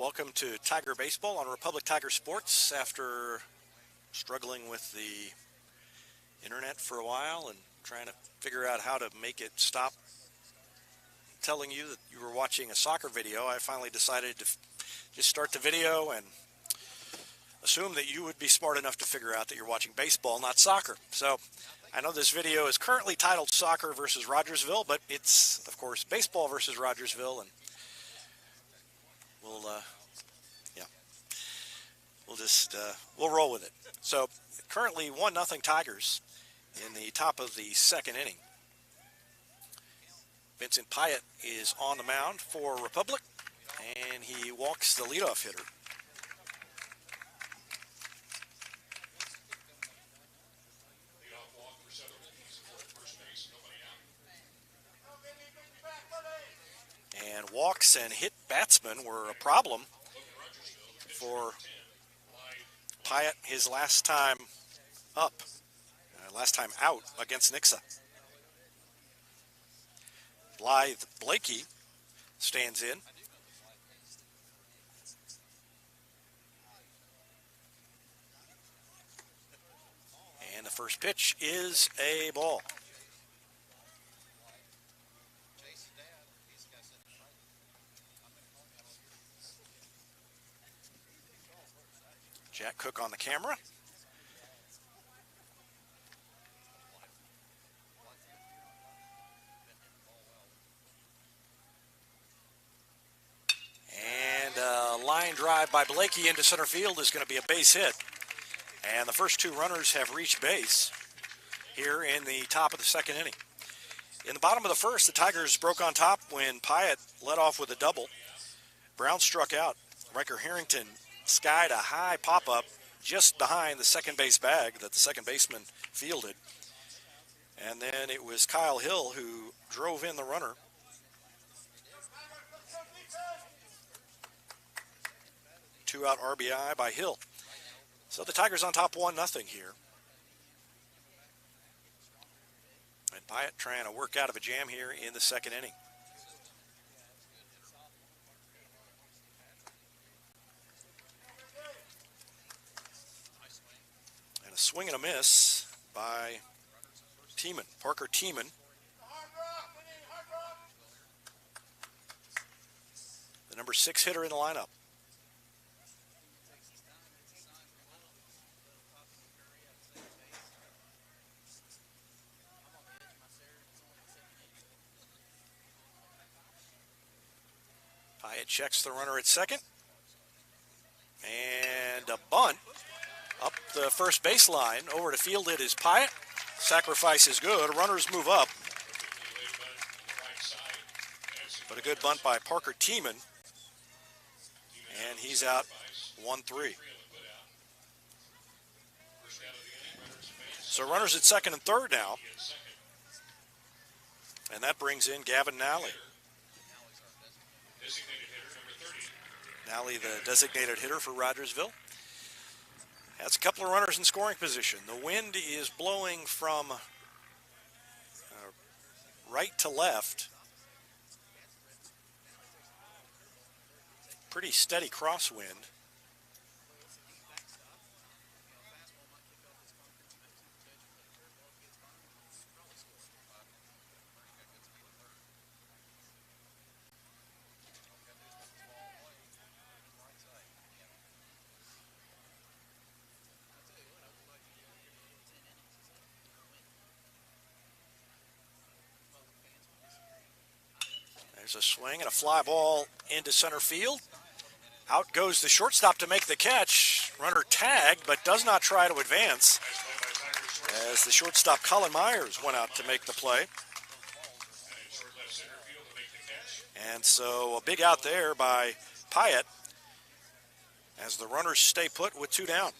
welcome to Tiger Baseball on Republic Tiger Sports. After struggling with the internet for a while and trying to figure out how to make it stop telling you that you were watching a soccer video, I finally decided to just start the video and assume that you would be smart enough to figure out that you're watching baseball, not soccer. So I know this video is currently titled Soccer versus Rogersville, but it's, of course, baseball versus Rogersville, and we'll roll with it. So currently 1-0 Tigers in the top of the second inning. Vincent Pyatt is on the mound for Republic, and he walks the leadoff hitter. And walks and hit batsmen were a problem for Pyatt his last time out against Nixa. Blythe Blakey stands in. And the first pitch is a ball. Jack Cook on the camera. And a line drive by Blakey into center field is going to be a base hit. And the first two runners have reached base here in the top of the second inning. In the bottom of the first, the Tigers broke on top when Pyatt led off with a double. Brown struck out. Riker Harrington skied a high pop-up just behind the second base bag that the second baseman fielded. And then it was Kyle Hill who drove in the runner. Two-out RBI by Hill. So the Tigers on top 1-0 here. And Pyatt trying to work out of a jam here in the second inning. And a swing and a miss by Parker Tiemann. The number 6 hitter in the lineup. Pyatt checks the runner at second. And a bunt up the first baseline. Over to field it is Pyatt. Sacrifice is good. Runners move up. But a good bunt by Parker Tiemann. And he's out 1-3. So runners at second and third now. And that brings in Gavin Nally. Nally, the designated hitter for Rogersville. Has a couple of runners in scoring position. The wind is blowing from right to left. Pretty steady crosswind. There's a swing and a fly ball into center field. Out goes the shortstop to make the catch. Runner tagged, but does not try to advance, as the shortstop Colin Myers went out to make the play. And so a big out there by Pyatt as the runners stay put with 2 down.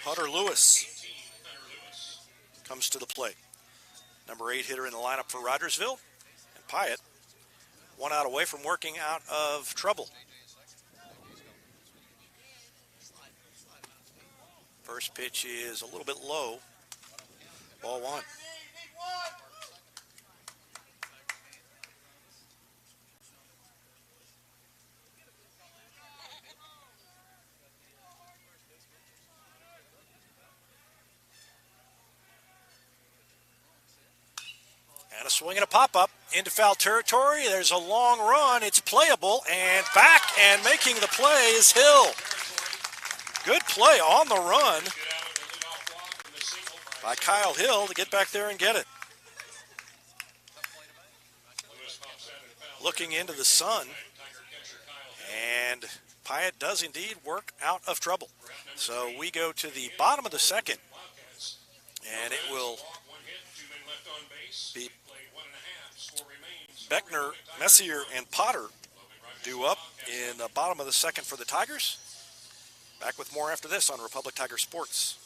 Hunter Lewis comes to the plate. Number 8 hitter in the lineup for Rogersville. And Pyatt, 1 out away from working out of trouble. First pitch is a little bit low. Ball 1. a swing and a pop-up into foul territory. There's a long run. It's playable, and back and making the play is Hill. Good play on the run by Kyle Hill to get back there and get it. Looking into the sun, and Pyatt does indeed work out of trouble. So we go to the bottom of the second, and it will be Beckner, Messier, and Potter due up in the bottom of the second for the Tigers. Back with more after this on Republic Tiger Sports.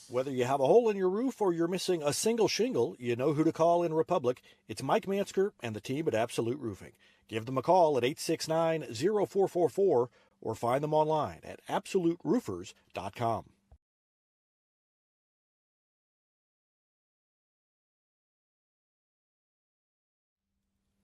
Whether you have a hole in your roof or you're missing a single shingle, you know who to call in Republic. It's Mike Mansker and the team at Absolute Roofing. Give them a call at 869-0444 or find them online at absoluteroofers.com.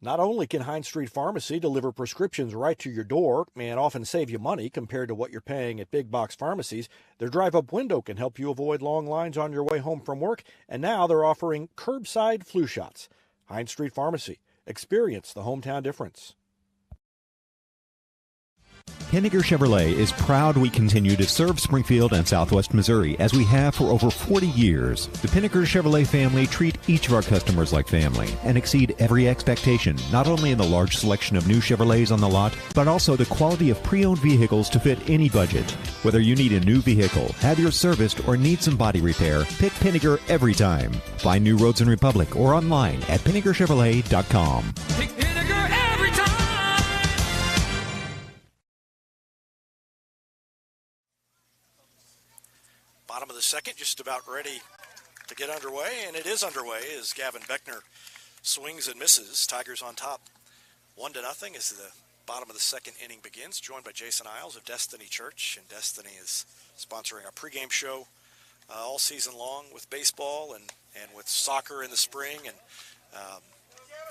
Not only can Hines Street Pharmacy deliver prescriptions right to your door and often save you money compared to what you're paying at big box pharmacies, their drive-up window can help you avoid long lines on your way home from work, and now they're offering curbside flu shots. Hines Street Pharmacy. Experience the hometown difference. Henniger Chevrolet is proud we continue to serve Springfield and Southwest Missouri as we have for over 40 years. The Pinnaker Chevrolet family treat each of our customers like family and exceed every expectation, not only in the large selection of new Chevrolets on the lot, but also the quality of pre-owned vehicles to fit any budget. Whether you need a new vehicle, have yours serviced, or need some body repair, pick Pinnaker every time. Find new roads in Republic or online at PinnakerChevrolet.com. Pick Pinnaker every time. Bottom of the second, just about ready to get underway, and it is underway as Gavin Beckner swings and misses. Tigers on top 1-0 as the bottom of the second inning begins, joined by Jason Isles of Destiny Church, and Destiny is sponsoring our pregame show all season long with baseball and with soccer in the spring, and a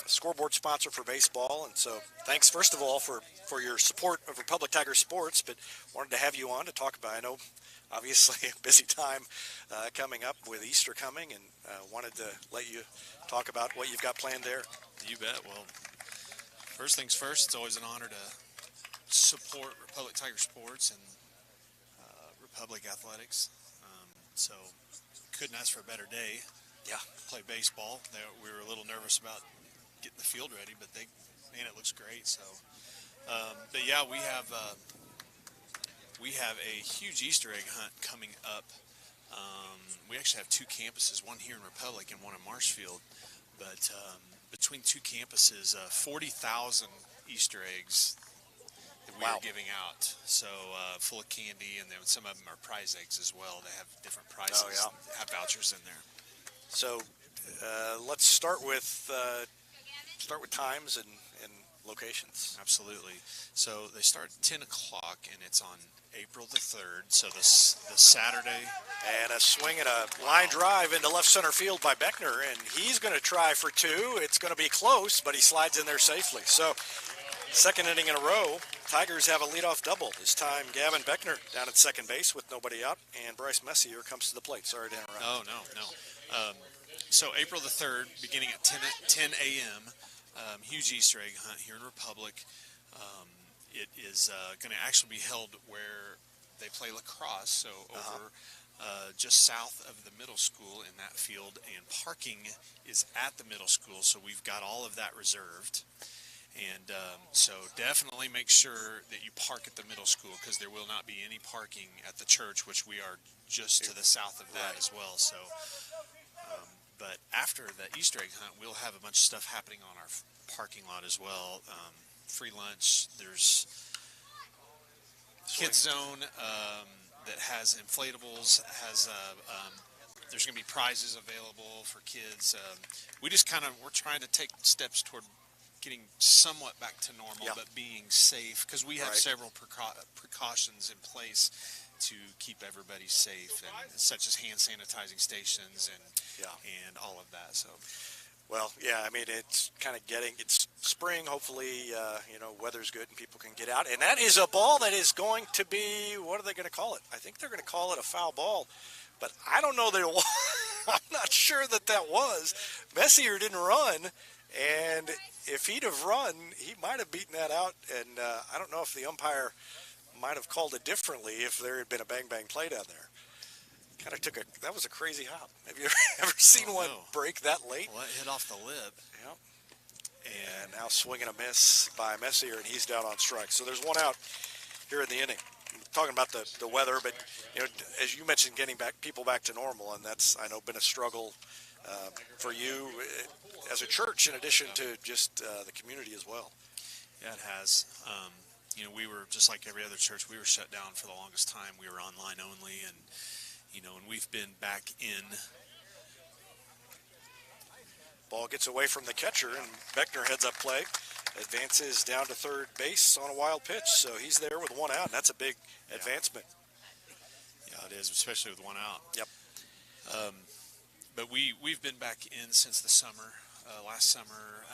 scoreboard sponsor for baseball. And so thanks, first of all, for your support of Republic Tiger Sports, but wanted to have you on to talk about, I know, obviously a busy time coming up with Easter coming, and wanted to let you talk about what you've got planned there. You bet. Well, first things first, it's always an honor to support Republic Tiger Sports and Republic Athletics. So couldn't ask for a better day. Yeah. Play baseball. We were a little nervous about getting the field ready, but it looks great. So, but yeah, we have a huge Easter egg hunt coming up. We actually have two campuses, one here in Republic and one in Marshfield. But between two campuses, 40,000 Easter eggs that we are giving out. So full of candy, and then some of them are prize eggs as well. They have different prizes. Oh, yeah. Have vouchers in there. So let's start with times and locations. Absolutely. So they start at 10 o'clock, and it's on April the 3rd, so the Saturday. And a swing and a line drive into left center field by Beckner, and he's going to try for two. It's going to be close, but he slides in there safely. So second inning in a row, Tigers have a leadoff double. This time Gavin Beckner down at second base with nobody out, and Bryce Messier comes to the plate. Sorry to interrupt. Oh, no. So April the 3rd, beginning at 10 a.m., huge Easter egg hunt here in Republic. It is going to actually be held where they play lacrosse, so over just south of the middle school in that field, and parking is at the middle school, so we've got all of that reserved. And so definitely make sure that you park at the middle school, because there will not be any parking at the church, which we are just to the south of that as well. So, but after the Easter egg hunt, we'll have a bunch of stuff happening on our parking lot as well. Free lunch. There's kids zone that has inflatables. There's going to be prizes available for kids. We're trying to take steps toward getting somewhat back to normal, but being safe, because we have several precautions in place to keep everybody safe, and such as hand sanitizing stations and all of that. So, well, yeah, I mean, it's kind of it's spring. Hopefully, weather's good and people can get out. And that is a ball that is going to be, what are they going to call it? I think they're going to call it a foul ball, but I don't know I'm not sure that was. Messier didn't run, and if he'd have run, he might have beaten that out. And I don't know if the umpire might have called it differently if there had been a bang-bang play down there. Kind of that was a crazy hop. Have you ever seen one break that late? Well, it hit off the lip. Yep. And now swing and a miss by Messier, and he's down on strike. So there's one out here in the inning. Talking about the weather, but as you mentioned, getting people back to normal, and that's, I know, been a struggle for you as a church, in addition to just the community as well. Yeah, it has. We were just like every other church. We were shut down for the longest time. We were online only, and and we've been back in. Ball gets away from the catcher, and Beckner heads up play. Advances down to third base on a wild pitch, so he's there with one out, and that's a big advancement. Yeah, it is, especially with one out. Yep. But we've been back in since the summer. Last summer,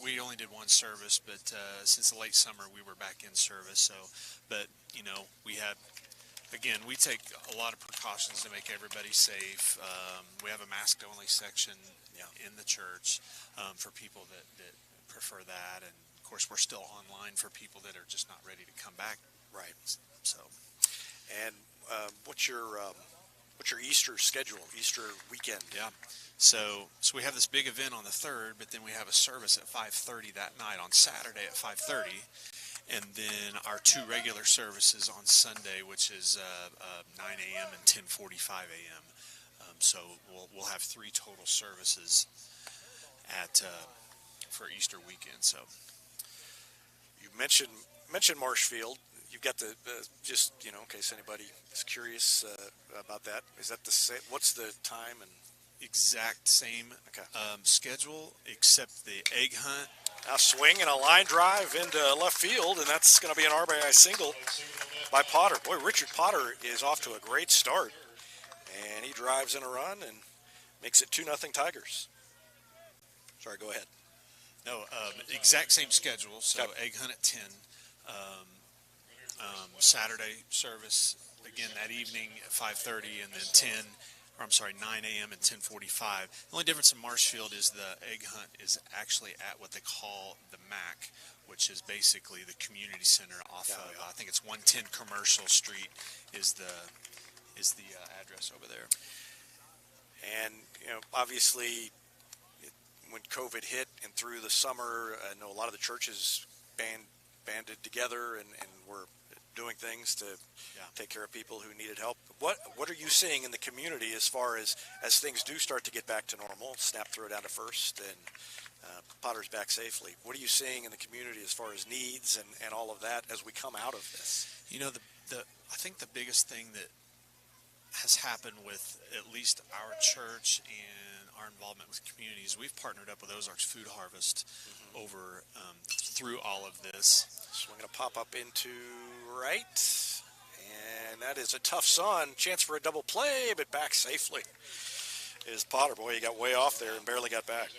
we only did one service, but since the late summer we were back in service. So, but we had. Again, we take a lot of precautions to make everybody safe. We have a mask-only section in the church for people that prefer that, and of course, we're still online for people that are just not ready to come back. Right. So, and what's your Easter schedule? Easter weekend? Yeah. So we have this big event on the 3rd, but then we have a service at 5:30 that night on Saturday at 5:30. And then our 2 regular services on Sunday, which is 9 a.m. and 10:45 a.m. So we'll have 3 total services for Easter weekend. So you mentioned Marshfield. You've got the just in case anybody is curious about that. Is that the same? What's the time and exact same schedule, except the egg hunt. Now swing and a line drive into left field, and that's going to be an RBI single by Potter. Boy, Richard Potter is off to a great start, and he drives in a run and makes it 2-0 Tigers. Sorry, go ahead. No, exact same schedule. So egg hunt at 10. Saturday service again that evening at 5:30, and then 9 a.m. and 10:45. The only difference in Marshfield is the egg hunt is actually at what they call the MAC, which is basically the community center off of I think it's 110 Commercial Street is the address over there. And obviously, when COVID hit and through the summer, I know a lot of the churches banded together and were doing things to take care of people who needed help. What are you seeing in the community as far as things do start to get back to normal? Snap throw down to first, and Potter's back safely. What are you seeing in the community as far as needs and all of that as we come out of this? I think the biggest thing that has happened with at least our church and our involvement with communities, we've partnered up with Ozarks Food Harvest over through all of this. Swinging a pop up into right, and that is a tough sun. Chance for a double play, but back safely is Potter. Boy, he got way off there and barely got back.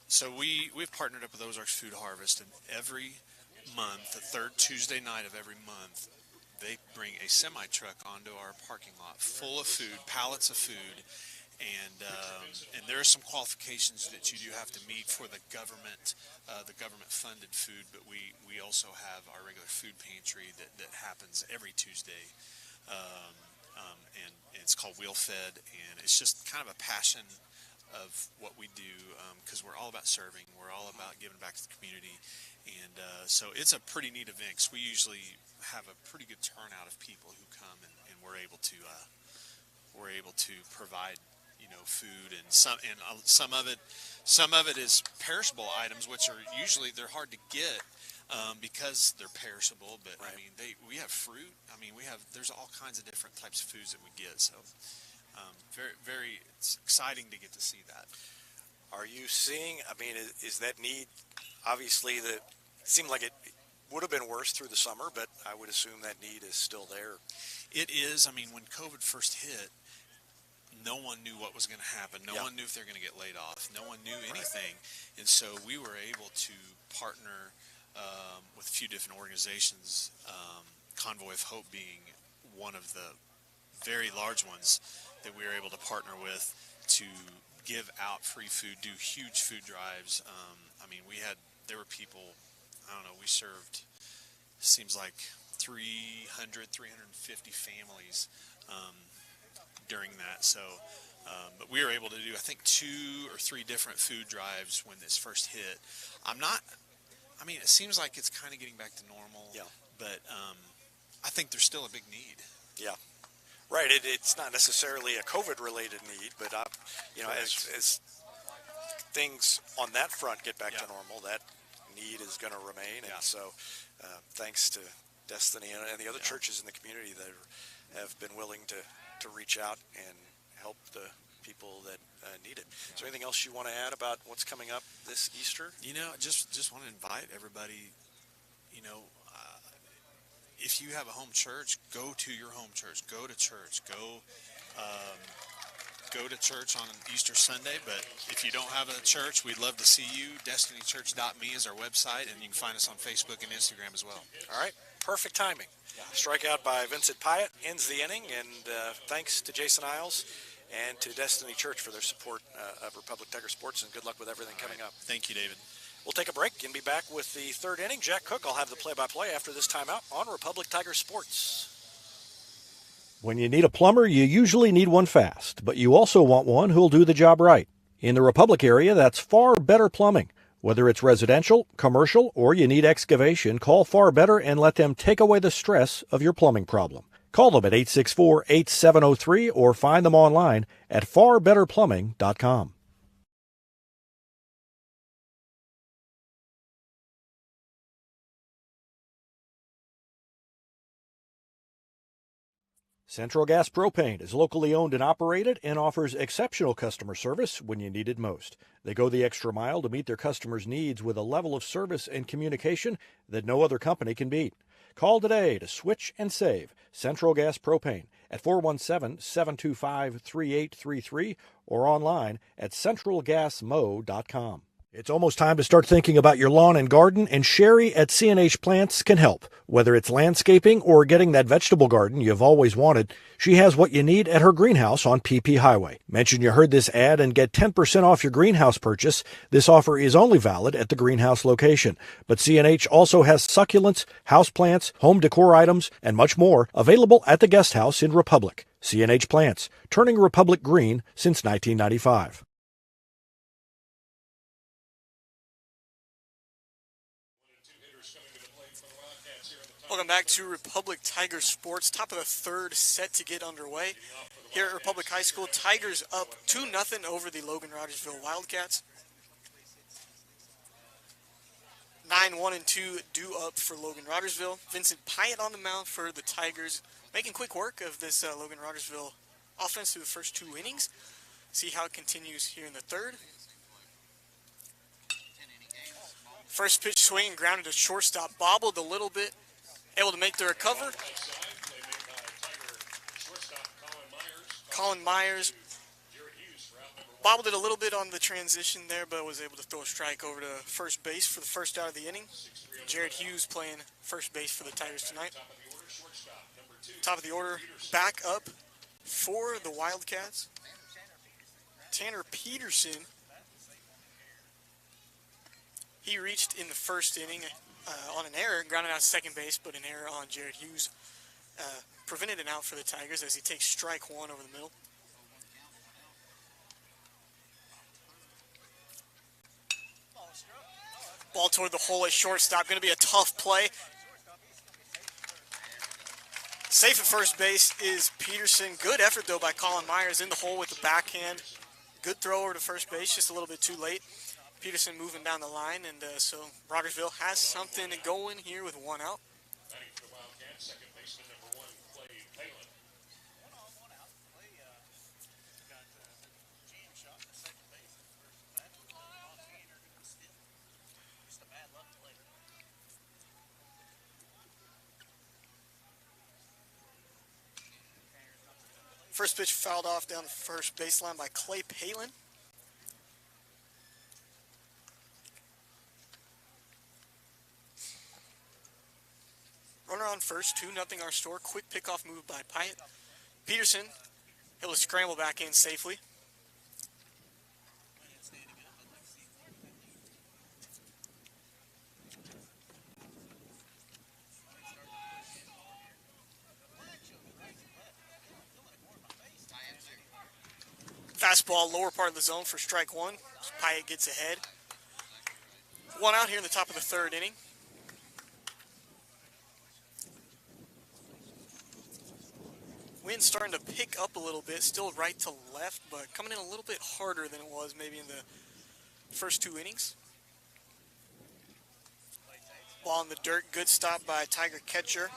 So we've partnered up with Ozarks Food Harvest, and every month, the 3rd Tuesday night of every month, they bring a semi-truck onto our parking lot full of food, pallets of food, and there are some qualifications that you do have to meet for the government-funded food, but we also have our regular food pantry that happens every Tuesday, and it's called Wheel Fed, and it's just kind of a passion of what we do, because we're all about serving, we're all about giving back to the community, and so it's a pretty neat event, 'cause we usually have a pretty good turnout of people who come, and we're able to provide food, and some of it is perishable items, which are usually they're hard to get because they're perishable, but right. I mean we have fruit, there's all kinds of different types of foods that we get, so very it's exciting to get to see that. Are you seeing, is that need, obviously it seemed like it would have been worse through the summer, but I would assume that need is still there. It is. When COVID first hit, no one knew what was going to happen. No one knew if they're going to get laid off. No one knew anything. Right. And so we were able to partner with a few different organizations, Convoy of Hope being one of the very large ones that we were able to partner with to give out free food, do huge food drives. I mean, there were people, I don't know, we served, seems like 350 families during that. So, but we were able to do, I think, 2 or 3 different food drives when this first hit. I mean, it seems like it's kind of getting back to normal. Yeah. But I think there's still a big need. Yeah. Right. It's not necessarily a COVID-related need, but as things on that front get back to normal, that need is going to remain. And so, thanks to Destiny and the other churches in the community that have been willing to reach out and help the people that need it. Is there anything else you want to add about what's coming up this Easter? Just want to invite everybody. If you have a home church, go to your home church. Go to church. Go to church on Easter Sunday. But if you don't have a church, we'd love to see you. DestinyChurch.me is our website, and you can find us on Facebook and Instagram as well. All right. Perfect timing. Strikeout by Vincent Pyatt ends the inning, and thanks to Jason Isles and to Destiny Church for their support of Republic Tiger Sports, and good luck with everything coming up. Thank you, David. We'll take a break and be back with the third inning. Jack Cook, I'll have the play-by-play after this timeout on Republic Tiger Sports. When you need a plumber, you usually need one fast, but you also want one who'll do the job right. In the Republic area, that's Far Better Plumbing. Whether it's residential, commercial, or you need excavation, call Far Better and let them take away the stress of your plumbing problem. Call them at 864-8703 or find them online at farbetterplumbing.com. Central Gas Propane is locally owned and operated and offers exceptional customer service when you need it most. They go the extra mile to meet their customers' needs with a level of service and communication that no other company can beat. Call today to switch and save Central Gas Propane at 417-725-3833 or online at centralgasmo.com. It's almost time to start thinking about your lawn and garden, and Sherry at C&H Plants can help. Whether it's landscaping or getting that vegetable garden you've always wanted, she has what you need at her greenhouse on PP Highway. Mention you heard this ad and get 10% off your greenhouse purchase. This offer is only valid at the greenhouse location. But C&H also has succulents, houseplants, home decor items, and much more available at the guest house in Republic. C&H Plants, turning Republic green since 1995. Welcome back to Republic Tiger Sports. Top of the third set to get underway. Here at Republic High School, Tigers up 2-0 over the Logan Rogersville Wildcats. 9-1-2 due up for Logan Rogersville. Vincent Pyatt on the mound for the Tigers, making quick work of this Logan Rogersville offense through the first 2 innings. See how it continues here in the third. First pitch swing and grounded to shortstop, bobbled a little bit. Able to make the recover. Colin Myers bobbled it a little bit on the transition there, but was able to throw a strike over to first base for the first out of the inning. Jared Hughes playing first base for the Tigers tonight. Top of the order, back up for the Wildcats. Tanner Peterson. He reached in the first inning on an error, grounded out second base, but an error on Jared Hughes prevented an out for the Tigers as he takes strike 1 over the middle. Ball toward the hole at shortstop, going to be a tough play. Safe at first base is Peterson. Good effort, though, by Colin Myers in the hole with the backhand. Good throw over to first base, just a little bit too late. Peterson moving down the line, and so Rogersville has something going here with 1 out. First pitch fouled off down the first baseline by Clay Palin. Runner on first, 2-0 our score. Quick pickoff move by Pyatt. Peterson able to scramble back in safely. Fastball, lower part of the zone for strike one. Pyatt gets ahead. One out here in the top of the third inning. Wind's starting to pick up a little bit, still right to left, but coming in a little bit harder than it was maybe in the first two innings. Ball in the dirt, good stop by Tiger catcher.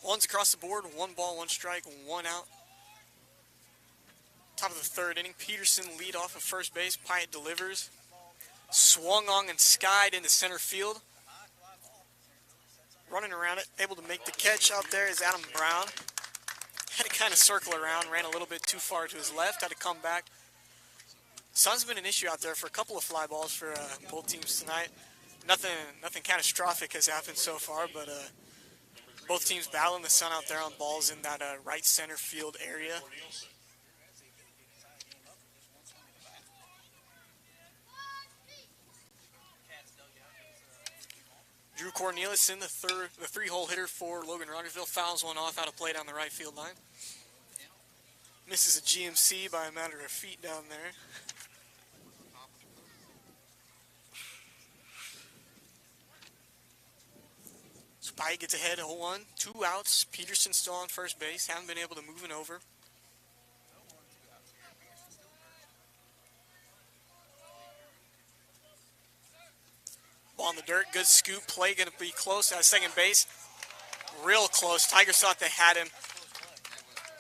One's across the board, 1 ball, 1 strike, 1 out. Top of the third inning, Peterson lead off of first base. Pyatt delivers. Swung on and skied into center field. Running around it, able to make the catch out there is Adam Brown. Had to kind of circle around, ran a little bit too far to his left, had to come back. Sun's been an issue out there for a couple of fly balls for both teams tonight. Nothing catastrophic has happened so far, but both teams battling the sun out there on balls in that right center field area. Drew Corneliuson, the three-hole hitter for Logan Rogersville, fouls one off out of play down the right field line. Misses a GMC by a matter of feet down there. Spike gets ahead 0-1, 2 outs. Peterson still on first base, haven't been able to move it over. Ball in the dirt, good scoop, play going to be close at second base. Real close, Tigers thought they had him.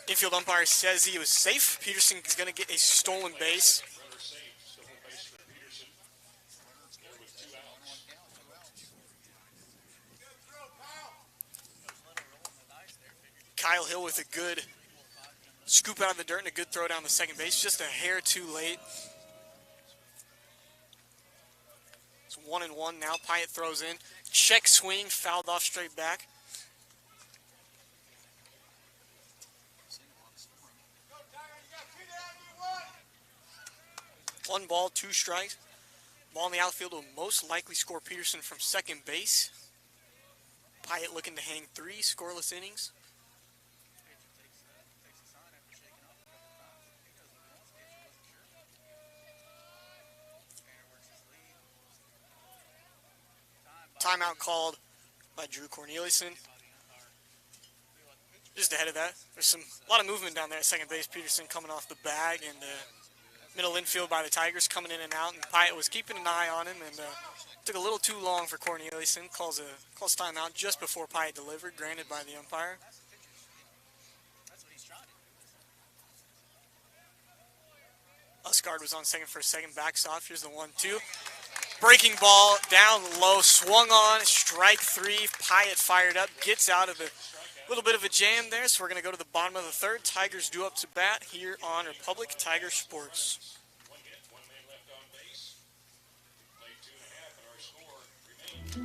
Infield umpire says he was safe. Peterson is going to get a stolen base. Kyle Hill with a good scoop out of the dirt and a good throw down the second base. Just a hair too late. It's 1-1 now. Pyatt throws in. Check swing, fouled off straight back. One ball, 2 strikes. Ball in the outfield will most likely score Peterson from second base. Pyatt looking to hang 3 scoreless innings. Timeout called by Drew Corneliuson. Just ahead of that, there's a lot of movement down there at second base. Peterson coming off the bag, and middle infield by the Tigers coming in and out. And Pyatt was keeping an eye on him, and took a little too long for Corneliuson. Calls timeout just before Pyatt delivered, granted by the umpire. Usgard was on second for a second, backs off. Here's the 1-2. Breaking ball down low, swung on, strike 3. Pyatt fired up, gets out of a little bit of a jam there. So we're going to go to the bottom of the third. Tigers due up to bat here on Republic Tiger Sports.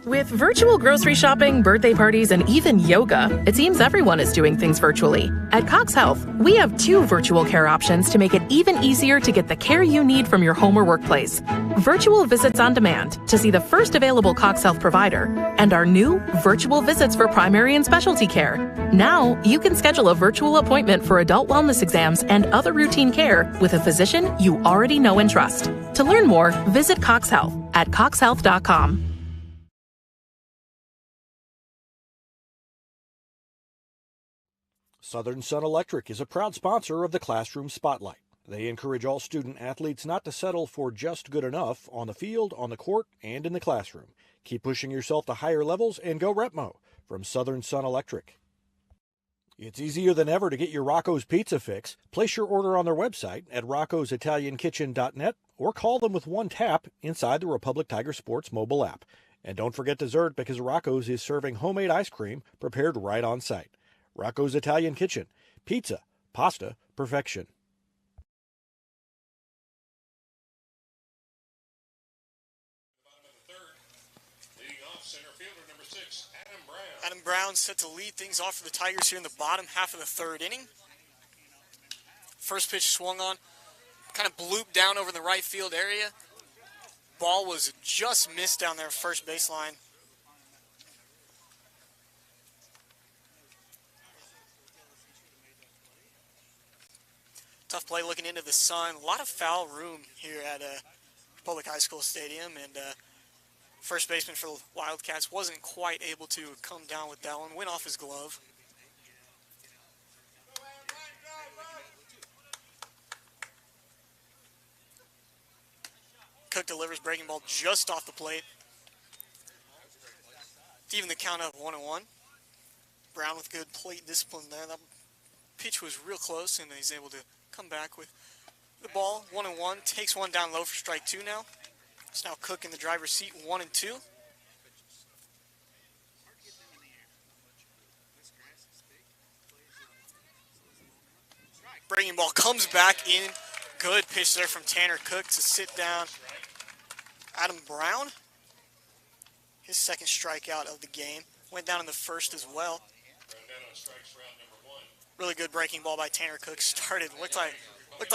With virtual grocery shopping, birthday parties, and even yoga, it seems everyone is doing things virtually. At Cox Health, we have 2 virtual care options to make it even easier to get the care you need from your home or workplace. Virtual visits on demand to see the first available Cox Health provider, and our new virtual visits for primary and specialty care. Now, you can schedule a virtual appointment for adult wellness exams and other routine care with a physician you already know and trust. To learn more, visit Cox Health at coxhealth.com. Southern Sun Electric is a proud sponsor of the Classroom Spotlight. They encourage all student athletes not to settle for just good enough on the field, on the court, and in the classroom. Keep pushing yourself to higher levels and go Repmo from Southern Sun Electric. It's easier than ever to get your Rocco's Pizza fix. Place your order on their website at roccositaliankitchen.net or call them with one tap inside the Republic Tiger Sports mobile app. And don't forget dessert, because Rocco's is serving homemade ice cream prepared right on site. Rocco's Italian Kitchen. Pizza, pasta, perfection. Adam Brown set to lead things off for the Tigers here in the bottom half of the third inning. First pitch swung on, kind of blooped down over the right field area. Ball was just missed down there first baseline. Tough play looking into the sun. A lot of foul room here at Public High School Stadium, and first baseman for the Wildcats wasn't quite able to come down with that one. Went off his glove. Cook delivers breaking ball just off the plate. To even the count up 1-1. Brown with good plate discipline there. That pitch was real close, and he's able to come back with the ball. 1-1. Takes one down low for strike two now. It's now Cook in the driver's seat, 1-2. Breaking ball comes back in. Good pitch there from Tanner Cook to sit down Adam Brown. His second strikeout of the game. Went down in the first as well. Really good breaking ball by Tanner Cook. Started, looked like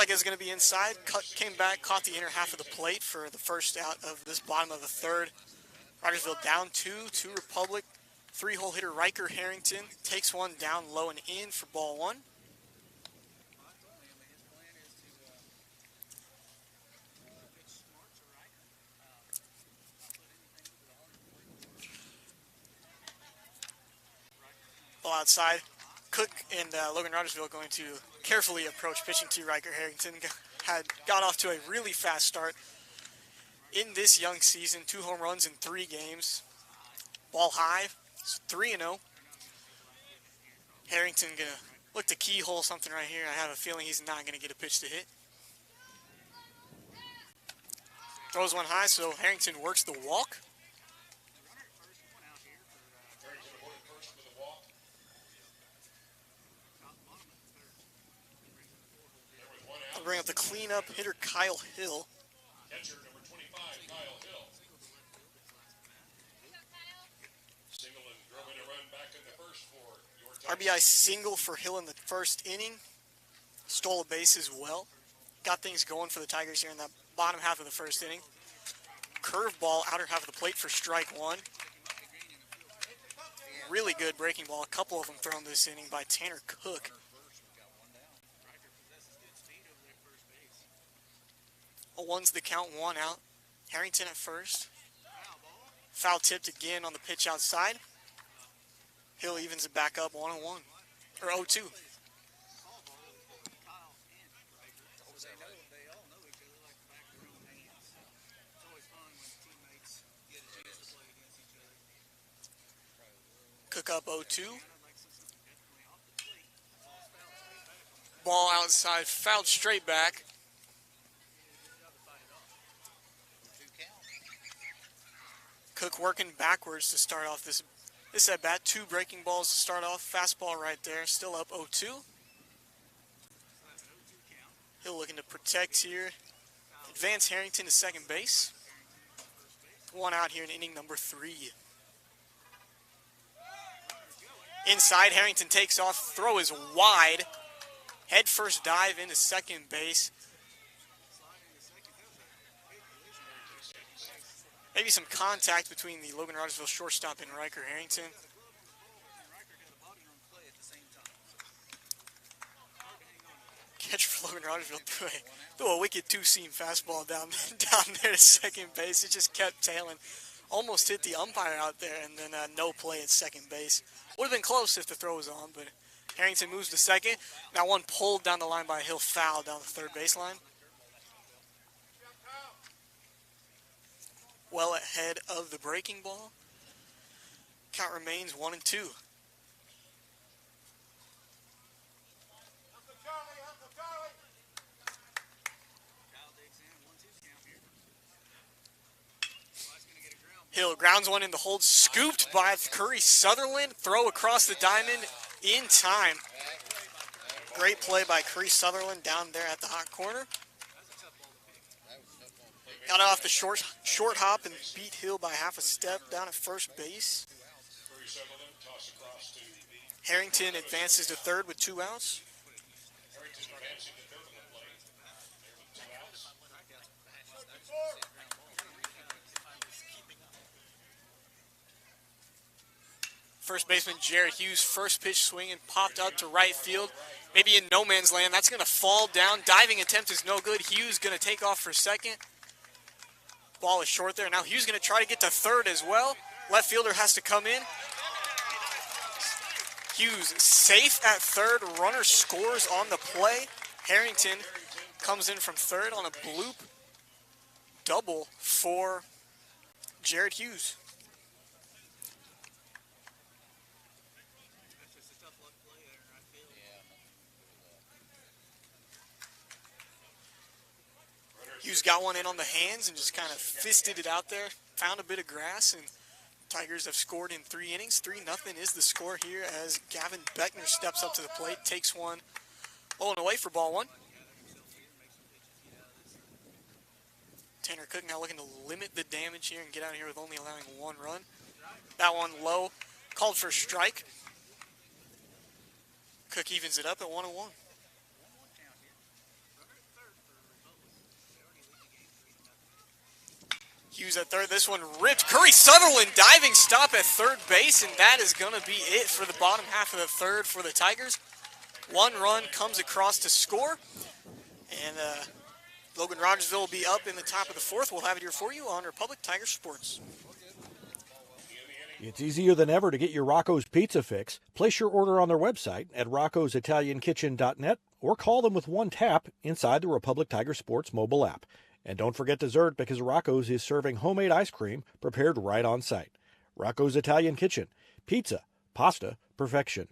it was going to be inside. Came back, caught the inner half of the plate for the first out of this bottom of the third. Rogersville down 2 to Republic. Three-hole hitter Riker Harrington takes one down low and in for ball one. Ball outside. Cook and Logan Rogersville going to carefully approach pitching to Riker Harrington. Got off to a really fast start in this young season. 2 home runs in 3 games. Ball high. It's 3-0. Harrington going to look to keyhole something right here. I have a feeling he's not going to get a pitch to hit. Throws one high, so Harrington works the walk. I'll bring up the cleanup hitter Kyle Hill. Catcher number 25, Kyle Hill. Single and drove in a run back in the first for your RBI single for Hill in the first inning. Stole a base as well. Got things going for the Tigers here in the bottom half of the first inning. Curveball, outer half of the plate for strike one. Really good breaking ball. A couple of them thrown this inning by Tanner Cook. A 1's the count, 1 out. Harrington at first. Foul tipped again on the pitch outside. Hill evens it back up 1-1. Or 0-2. Cook up 0-2. Ball outside, fouled straight back. Cook working backwards to start off this at bat. 2 breaking balls to start off. Fastball right there. Still up 0-2. Hill looking to protect here. Advance Harrington to second base. 1 out here in inning number 3. Inside, Harrington takes off. Throw is wide. Head first dive into second base. Maybe some contact between the Logan Rogersville shortstop and Riker Harrington. Catch for Logan Rogersville threw a wicked 2-seam fastball down there to second base. It just kept tailing. Almost hit the umpire out there, and then no play at second base. Would have been close if the throw was on, but Harrington moves to second. Now one pulled down the line by Hill, foul down the third baseline. Well ahead of the breaking ball. Count remains 1-2. Hill grounds one in the hold, scooped by Curry Sutherland. Throw across the diamond in time. Great play by Cree Sutherland down there at the hot corner. Got it off the short hop and beat Hill by half a step down at first base. Harrington advances to third with 2 outs. First baseman Jared Hughes, first pitch swinging, popped up to right field. Maybe in no man's land. That's going to fall down. Diving attempt is no good. Hughes going to take off for second. Ball is short there. Now Hughes going to try to get to third as well. Left fielder has to come in. Hughes safe at third. Runner scores on the play. Harrington comes in from third on a bloop double for Jared Hughes. Hughes got one in on the hands and just kind of fisted it out there. Found a bit of grass, and Tigers have scored in 3 innings. 3-0 is the score here as Gavin Beckner steps up to the plate, takes one low and away for ball 1. Tanner Cook now looking to limit the damage here and get out of here with only allowing 1 run. That one low, called for a strike. Cook evens it up at 1-1. Hughes at third. This one ripped. Curry Sutherland diving stop at third base, and that is going to be it for the bottom half of the third for the Tigers. 1 run comes across to score, and Logan Rogersville will be up in the top of the 4th. We'll have it here for you on Republic Tiger Sports. It's easier than ever to get your Rocco's Pizza fix. Place your order on their website at roccositaliankitchen.net or call them with 1 tap inside the Republic Tiger Sports mobile app. And don't forget dessert, because Rocco's is serving homemade ice cream prepared right on site. Rocco's Italian Kitchen. Pizza, pasta, perfection.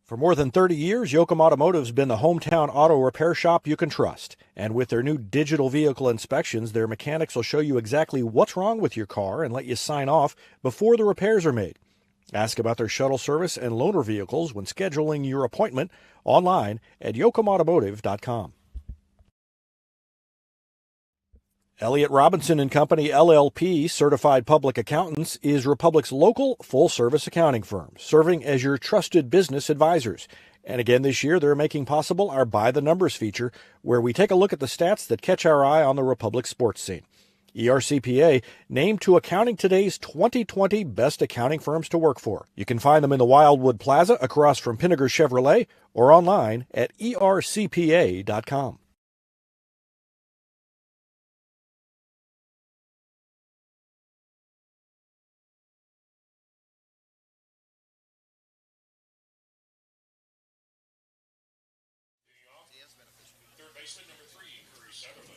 For more than 30 years, Yoakum Automotive's been the hometown auto repair shop you can trust. And with their new digital vehicle inspections, their mechanics will show you exactly what's wrong with your car and let you sign off before the repairs are made. Ask about their shuttle service and loaner vehicles when scheduling your appointment online at yoakumautomotive.com. Elliott Robinson and Company, LLP, Certified Public Accountants, is Republic's local full-service accounting firm, serving as your trusted business advisors. And again this year, they're making possible our By the Numbers feature, where we take a look at the stats that catch our eye on the Republic sports scene. ERCPA named to Accounting Today's 2020 Best Accounting Firms to Work For. You can find them in the Wildwood Plaza across from Pinnaker Chevrolet or online at ercpa.com. Third baseman number 3, Curry Sutherland.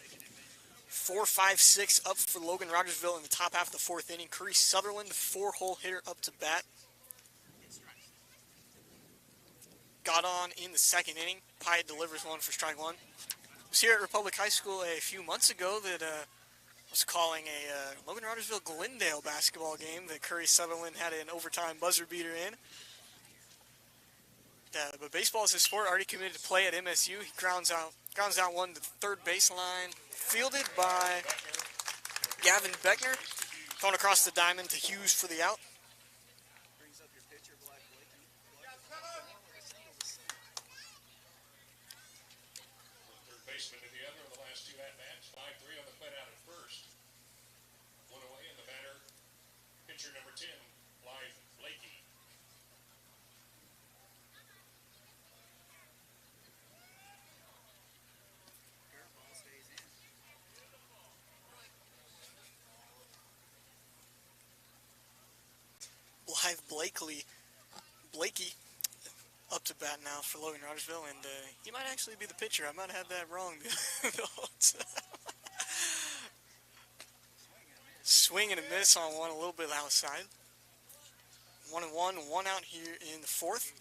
4-5-6 up for Logan Rogersville in the top half of the 4th inning. Curry Sutherland, 4-hole hitter up to bat. Got on in the 2nd inning. Pyatt delivers one for strike 1. I was here at Republic High School a few months ago that was calling a Logan Rogersville Glendale basketball game that Curry Sutherland had an overtime buzzer beater in. But baseball is his sport. Already committed to play at MSU. He grounds out one to the third baseline, fielded by Gavin Beckner. Thrown across the diamond to Hughes for the out. Third baseman to the other in the last 2 at-bats. 5-3 on the plate out at first. 1 away, and the batter, pitcher number 10, Blythe Blakey. Blythe Blakey up to bat now for Logan Rogersville, and he might actually be the pitcher. I might have that wrong. Swing and a miss on one, a little bit outside. 1-1, 1 out here in the 4th.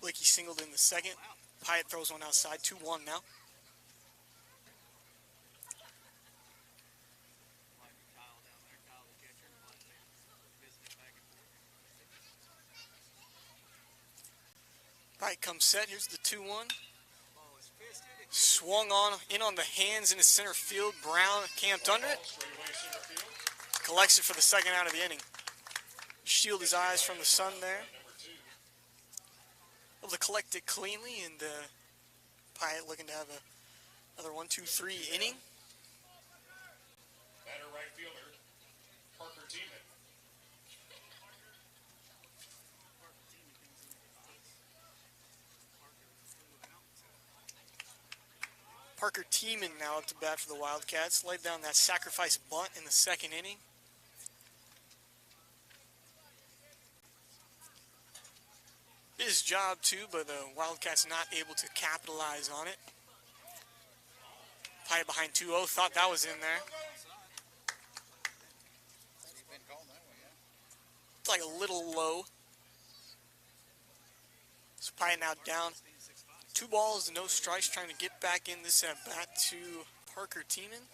Blakey singled in the 2nd. Pyatt throws one outside, 2-1 now. Pike comes set. Here's the 2-1. Swung on, in on the hands in his center field. Brown camped under it. Collects it for the second out of the inning. Shield his eyes from the sun there. Able to collect it cleanly, and Pyatt looking to have another 1-2-3 inning. Batter right fielder, Parker Tiemann. Parker Tiemann now up to bat for the Wildcats. Laid down that sacrifice bunt in the second inning. His job too, but the Wildcats not able to capitalize on it. Pyatt behind 2-0, thought that was in there. It's like a little low. So Pyatt now down. 2 balls, no strikes, trying to get back in this at bat to Parker Tiemann.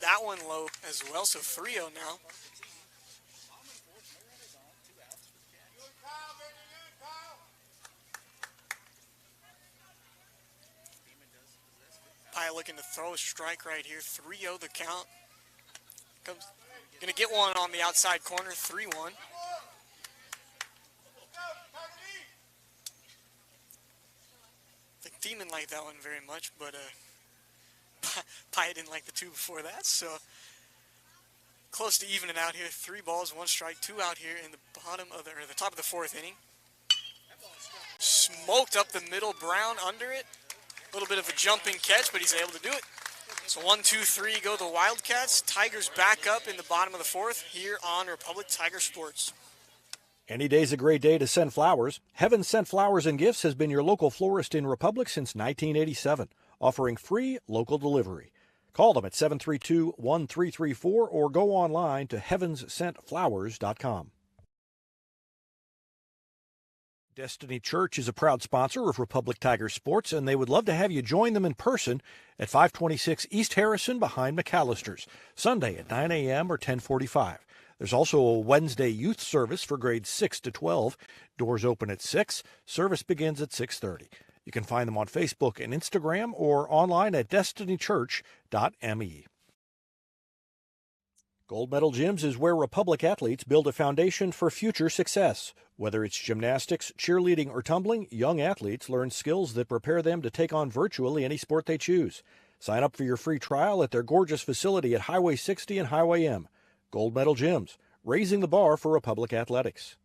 That one low as well, so 3-0 now. Pyatt looking to throw a strike right here. 3-0 the count. Gonna get one on the outside corner. 3-1. I think Thiemann liked that one very much, but Pyatt didn't like the 2 before that. So close to evening out here. 3 balls, 1 strike, 2 out here in the the top of the 4th inning. Smoked up the middle. Brown under it. A little bit of a jumping catch, but he's able to do it. So 1-2-3 go the Wildcats. Tigers back up in the bottom of the 4th here on Republic Tiger Sports. Any day's a great day to send flowers. Heaven Sent Flowers and Gifts has been your local florist in Republic since 1987, offering free local delivery. Call them at 732-1334 or go online to heavenssentflowers.com. Destiny Church is a proud sponsor of Republic Tiger Sports, and they would love to have you join them in person at 526 East Harrison behind McAllister's, Sunday at 9 a.m. or 10:45. There's also a Wednesday youth service for grades 6 to 12. Doors open at 6. Service begins at 6:30. You can find them on Facebook and Instagram or online at destinychurch.me. Gold Medal Gyms is where Republic athletes build a foundation for future success. Whether it's gymnastics, cheerleading, or tumbling, young athletes learn skills that prepare them to take on virtually any sport they choose. Sign up for your free trial at their gorgeous facility at Highway 60 and Highway M. Gold Medal Gyms, raising the bar for Republic athletics.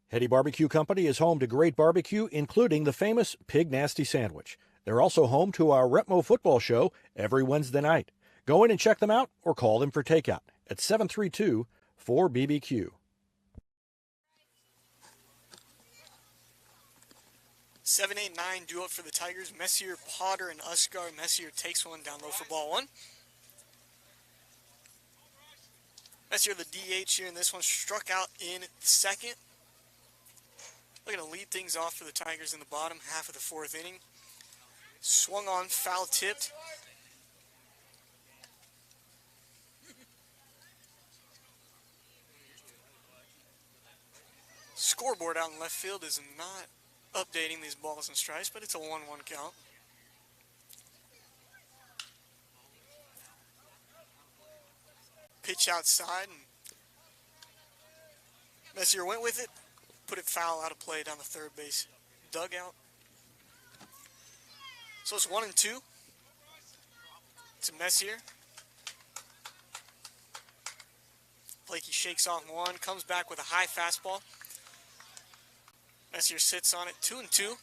Hetty Barbecue Company is home to great barbecue, including the famous Pig Nasty Sandwich. They're also home to our Retmo football show every Wednesday night. Go in and check them out or call them for takeout at 732-4BBQ. 7-8-9 duo for the Tigers. Messier, Potter, and Usgar. Messier takes one down low for ball 1. Messier, the DH here in this one, struck out in the second. Looking to lead things off for the Tigers in the bottom half of the 4th inning. Swung on, foul tipped. Scoreboard out in left field is not updating these balls and strikes, but it's a 1-1 count. Pitch outside, and Messier went with it, put it foul out of play down the third base dugout. So it's 1-2 to Messier. Blakey shakes off one, comes back with a high fastball. Messier sits on it, 2-2.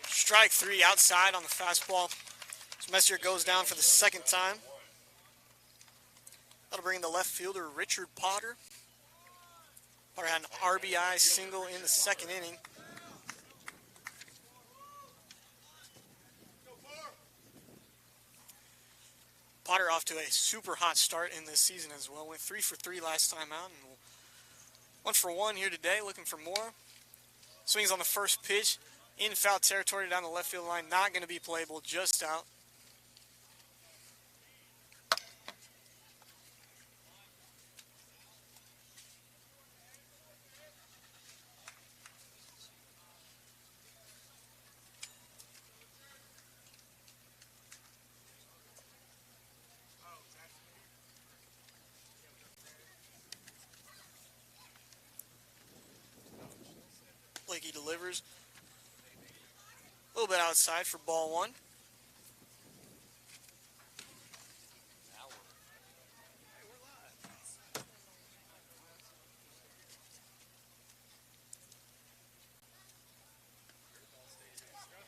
Strike 3 outside on the fastball. So Messier goes down for the second time. That'll bring the left fielder, Richard Potter. Potter had an RBI single in the second inning. Potter off to a super hot start in this season as well. Went 3 for 3 last time out, and 1 for 1 here today, looking for more. Swings on the first pitch. in foul territory down the left field line. Not going to be playable, just out. Blakey delivers. A little bit outside for ball one.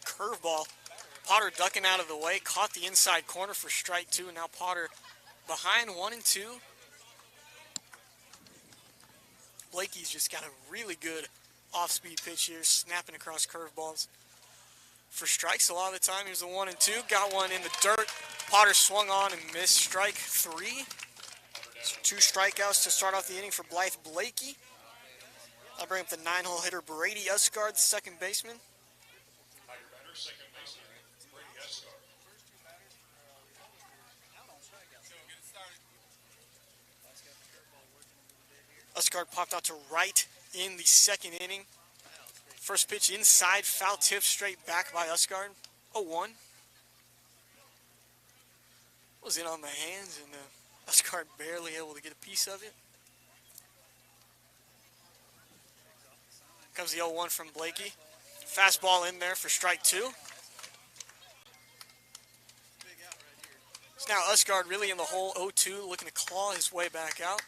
Curveball. Potter ducking out of the way. Caught the inside corner for strike two. Now Potter behind 1-2. Blakey's just got a really good off-speed pitch here, snapping across curveballs. For strikes, a lot of the time, here's the 1-2. Got one in the dirt. Potter swung on and missed strike three. So 2 strikeouts to start off the inning for Blythe Blakey. I'll bring up the 9-hole hitter Brady Usgard, second baseman. Tiger batter, second baseman, Brady Usgard. Usgard popped out to right in the second inning. First pitch inside, foul tip straight back by Usgard. 0-1. Was in on the hands, and Usgard barely able to get a piece of it. Comes the 0-1 from Blakey. Fastball in there for strike two. So now Usgard really in the hole, 0-2, looking to claw his way back out.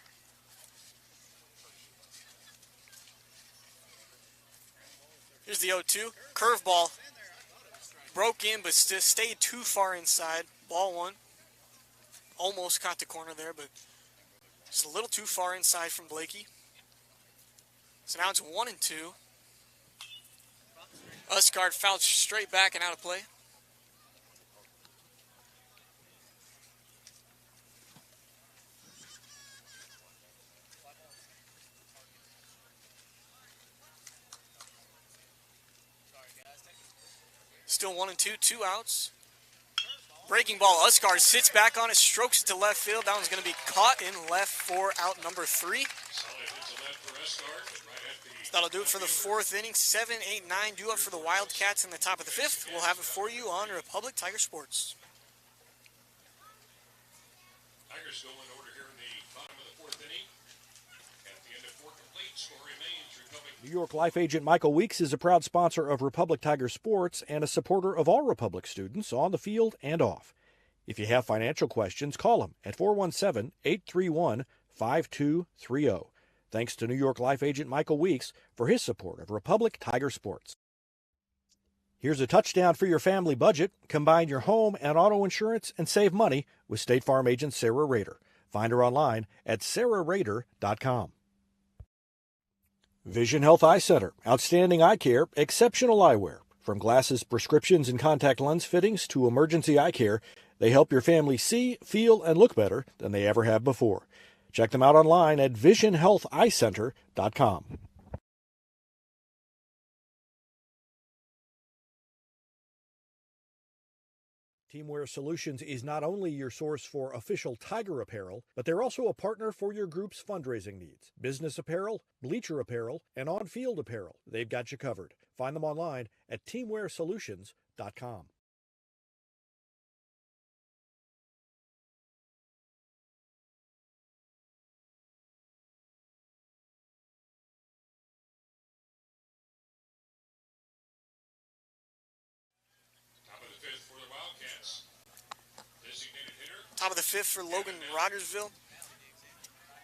Here's the 0-2. Curveball. Broke in, but stayed too far inside. Ball one. Almost caught the corner there, but just a little too far inside from Blakey. So now it's 1-2. Usgard fouled straight back and out of play. Still 1-2, 2 outs. Breaking ball, Usgard sits back on it, strokes it to left field. That one's going to be caught in left for out number 3. So that'll do it for the 4th inning. 7, 8, 9 due up for the Wildcats in the top of the 5th. We'll have it for you on Republic Tiger Sports. Tigers go in order here in the bottom of the 4th inning. At the end of 4 complete, score remains Republic. New York Life agent Michael Weeks is a proud sponsor of Republic Tiger Sports and a supporter of all Republic students on the field and off. If you have financial questions, call him at 417-831-5230. Thanks to New York Life agent Michael Weeks for his support of Republic Tiger Sports. Here's a touchdown for your family budget. Combine your home and auto insurance and save money with State Farm agent Sarah Rader. Find her online at sarahrader.com. Vision Health Eye Center. Outstanding eye care, exceptional eyewear. From glasses, prescriptions, and contact lens fittings to emergency eye care, they help your family see, feel, and look better than they ever have before. Check them out online at visionhealtheyecenter.com. Teamwear Solutions is not only your source for official Tiger apparel, but they're also a partner for your group's fundraising needs. Business apparel, bleacher apparel, and on-field apparel. They've got you covered. Find them online at teamwearsolutions.com. Top of the 5th for Logan Rogersville.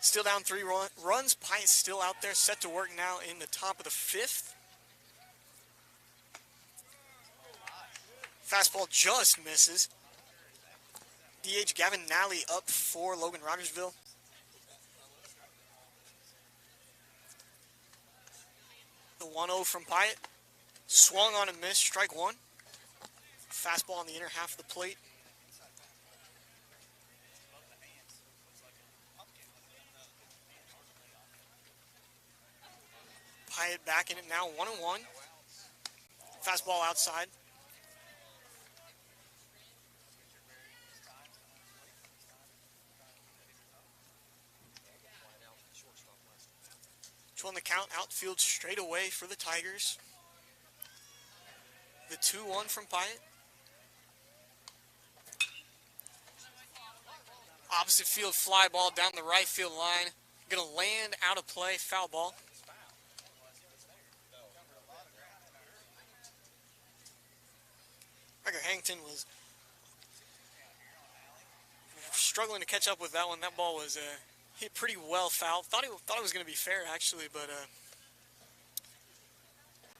Still down 3 runs. Pyatt still out there, set to work now in the top of the 5th. Fastball just misses. DH Gavin Nally up for Logan Rogersville. The 1-0 from Pyatt. Swung on and missed, strike one. Fastball on the inner half of the plate. Pyatt back in it now, 1-1. Fastball outside. On the count, outfield straight away for the Tigers. The 2-1 from Pyatt. Opposite field fly ball down the right field line. Gonna land out of play, foul ball. Riker Harrington was struggling to catch up with that one. That ball was hit pretty well foul. Thought it was going to be fair actually, but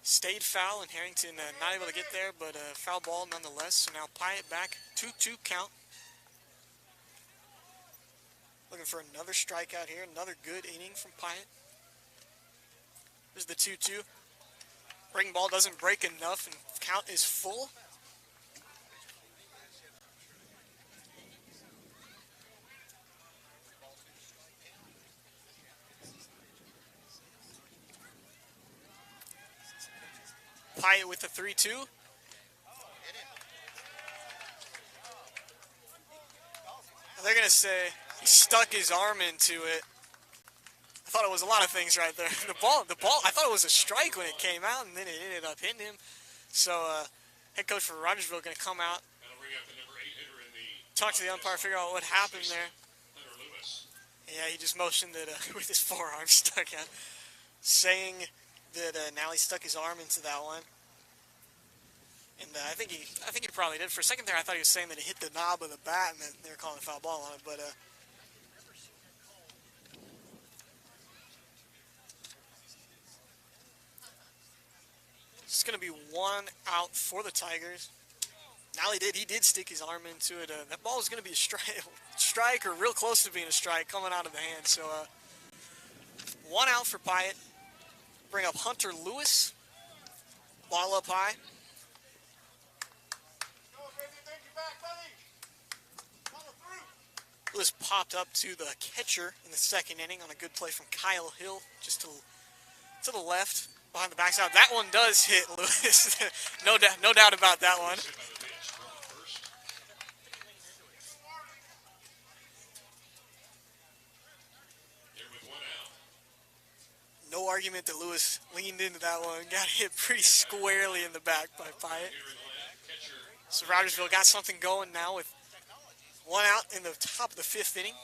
stayed foul, and Harrington not able to get there, but foul ball nonetheless. So now Pyatt back, 2-2 count. Looking for another strikeout here, another good inning from Pyatt. There's the 2-2. Breaking ball doesn't break enough, and count is full. Pyatt with the 3-2. They're going to say he stuck his arm into it. I thought it was a lot of things right there. The ball, I thought it was a strike when it came out, and then it ended up hitting him. So head coach for Rogersville going to come out, talk to the umpire, figure out what happened there. Yeah, he just motioned that with his forearm stuck out, saying that now he stuck his arm into that one. And I think he probably did. For a second there, I thought he was saying that it hit the knob of the bat and that they were calling a foul ball on it. But it's going to be 1 out for the Tigers. Now he did stick his arm into it. That ball was going to be a strike or real close to being a strike coming out of the hand. So 1 out for Pyatt. Bring up Hunter Lewis. Ball up high. Lewis popped up to the catcher in the second inning on a good play from Kyle Hill, just to the left, behind the backside. That one does hit Lewis. No doubt about that one. No argument that Lewis leaned into that one. Got hit pretty squarely in the back by Pyatt. So Rogersville got something going now with 1 out in the top of the 5th inning.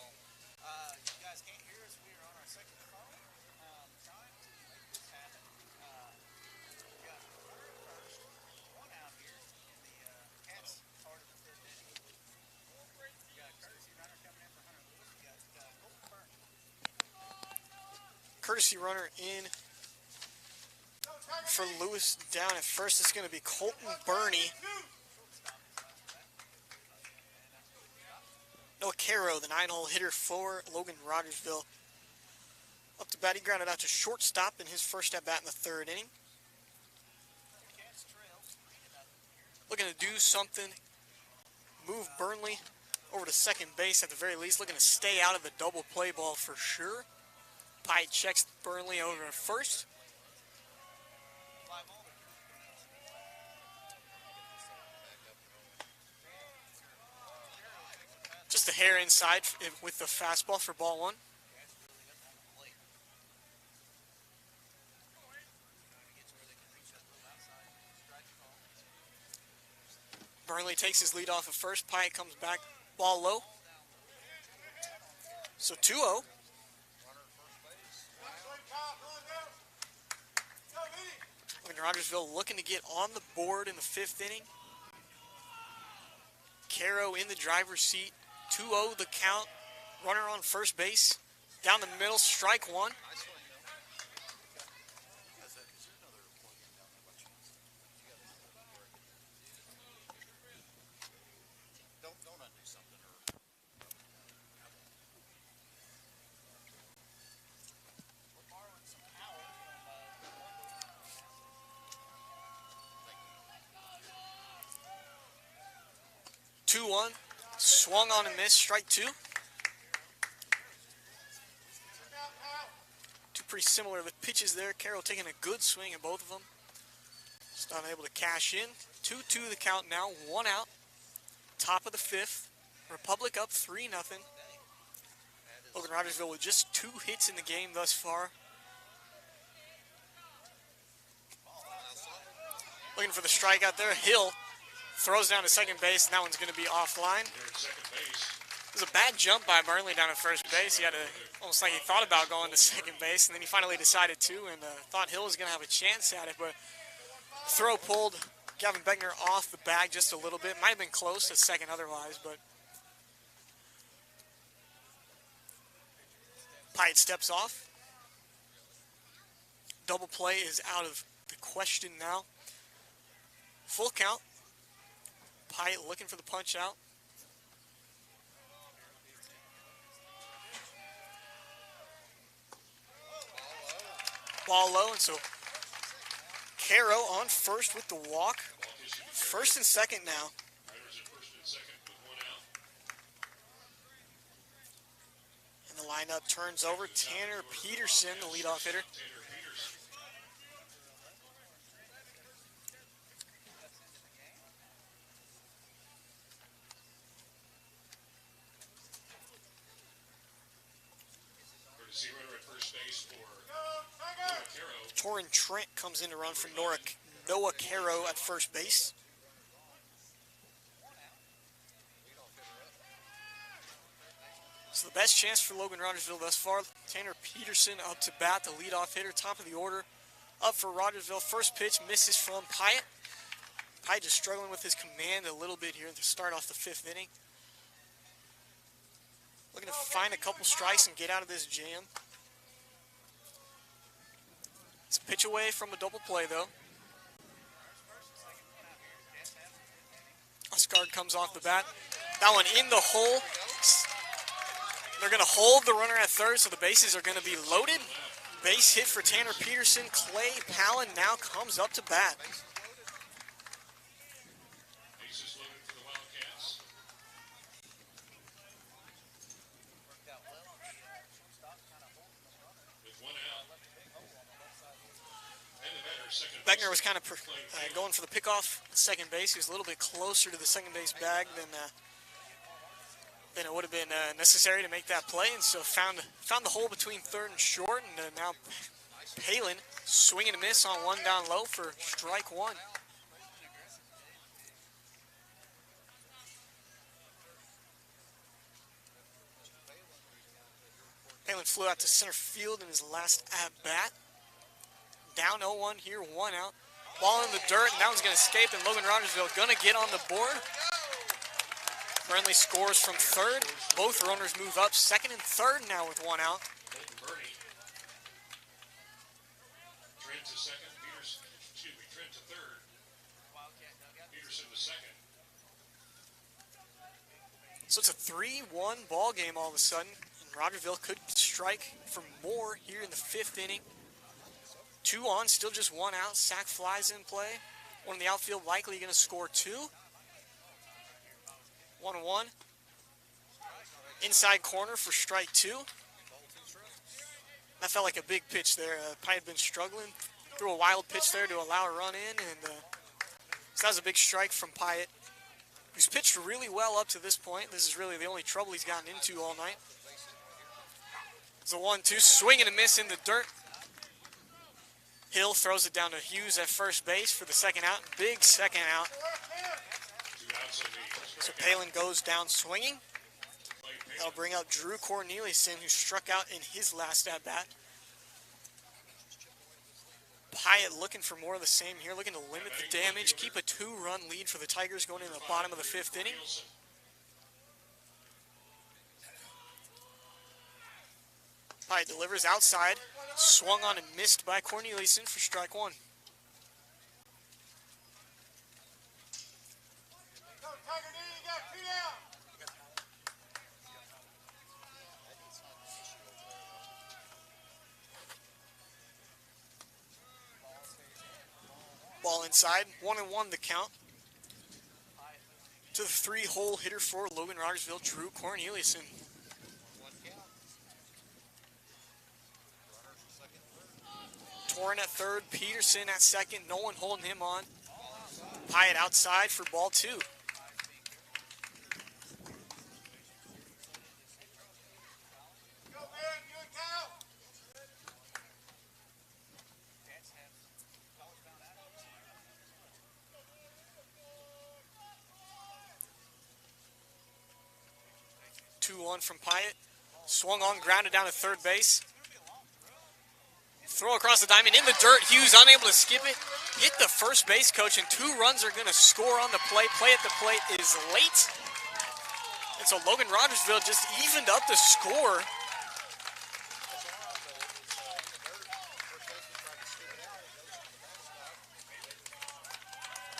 Courtesy runner in for Lewis. Down at first, it's going to be Colton Burney. Noah Caro, the 9-hole hitter for Logan Rogersville. Up to bat, he grounded out to shortstop in his first at bat in the 3rd inning. Looking to do something, move Burnley over to second base at the very least. Looking to stay out of the double play ball for sure. Pyatt checks Burnley over at first. Just a hair inside with the fastball for ball 1. Burnley takes his lead off at first. Pyatt comes back, ball low. So 2-0. Rogersville looking to get on the board in the 5th inning. Caro in the driver's seat. 2-0 the count. Runner on first base. Down the middle, strike 1. Swung on and missed, strike 2. Two pretty similar pitches there. Carroll taking a good swing at both of them. Just unable to cash in. 2-2 the count now, 1 out. Top of the 5th. Republic up 3-0. Logan Rogersville with just 2 hits in the game thus far. Looking for the strikeout there. Hill throws down to second base, and that one's going to be offline. It was a bad jump by Burnley down at first base. He had almost like he thought about going to second base, and then he finally decided to, and thought Hill was going to have a chance at it, but throw pulled Gavin Beckner off the bag just a little bit. Might have been close to second otherwise, but Pyatt steps off. Double play is out of the question now. Full count. Pyatt looking for the punch out. Ball low, and so Caro on first with the walk. First and second now. And the lineup turns over. Tanner Peterson, the leadoff hitter. Torrin Trent comes in to run for Noah Caro at first base. So the best chance for Logan Rogersville thus far. Tanner Peterson up to bat, the leadoff hitter, top of the order. Up for Rogersville. First pitch misses from Pyatt. Pyatt just struggling with his command a little bit here to start off the 5th inning. Looking to find a couple strikes and get out of this jam. It's a pitch away from a double play, though. Oscard comes off the bat. That one in the hole. They're going to hold the runner at third, so the bases are going to be loaded. Base hit for Tanner Peterson. Clay Palin now comes up to bat. Beckner was kind of going for the pickoff at second base. He was a little bit closer to the second base bag than it would have been necessary to make that play, and so found the hole between third and short, and now Palin swinging a miss on one down low for strike one. Palin flew out to center field in his last at-bat. Down 0-1 here, 1 out. Ball in the dirt, and that one's going to escape, and Logan Rogersville going to get on the board. Burnley scores from third. Both runners move up, second and third now with 1 out. Trent to second, Trent to third. Peterson to second. So it's a 3-1 ball game all of a sudden, and Rogersville could strike for more here in the 5th inning. 2 on, still just 1 out. Sack flies in play. One in the outfield likely going to score 2. 1-1. Inside corner for strike 2. That felt like a big pitch there. Pyatt had been struggling. Threw a wild pitch there to allow a run in, and so that was a big strike from Pyatt, who's pitched really well up to this point. This is really the only trouble he's gotten into all night. It's a 1-2, swing and a miss in the dirt. Hill throws it down to Hughes at first base for the second out. Big second out. So Palin goes down swinging. That'll bring up Drew Corneliuson, who struck out in his last at-bat. Pyatt looking for more of the same here, looking to limit the damage, keep a 2-run lead for the Tigers going into the bottom of the 5th inning. Pyatt delivers outside, swung on and missed by Corneliuson for strike 1. Ball inside, 1-1 the count. To the 3-hole hitter for Logan Rogersville, Drew Corneliuson. Torrin at third, Peterson at second, no one holding him on. Pyatt outside for ball 2. Two-1 from Pyatt. Swung on, grounded down to third base. Throw across the diamond in the dirt. Hughes unable to skip it. Hit the first base coach, and 2 runs are going to score on the play. Play at the plate is late. And so Logan Rogersville just evened up the score.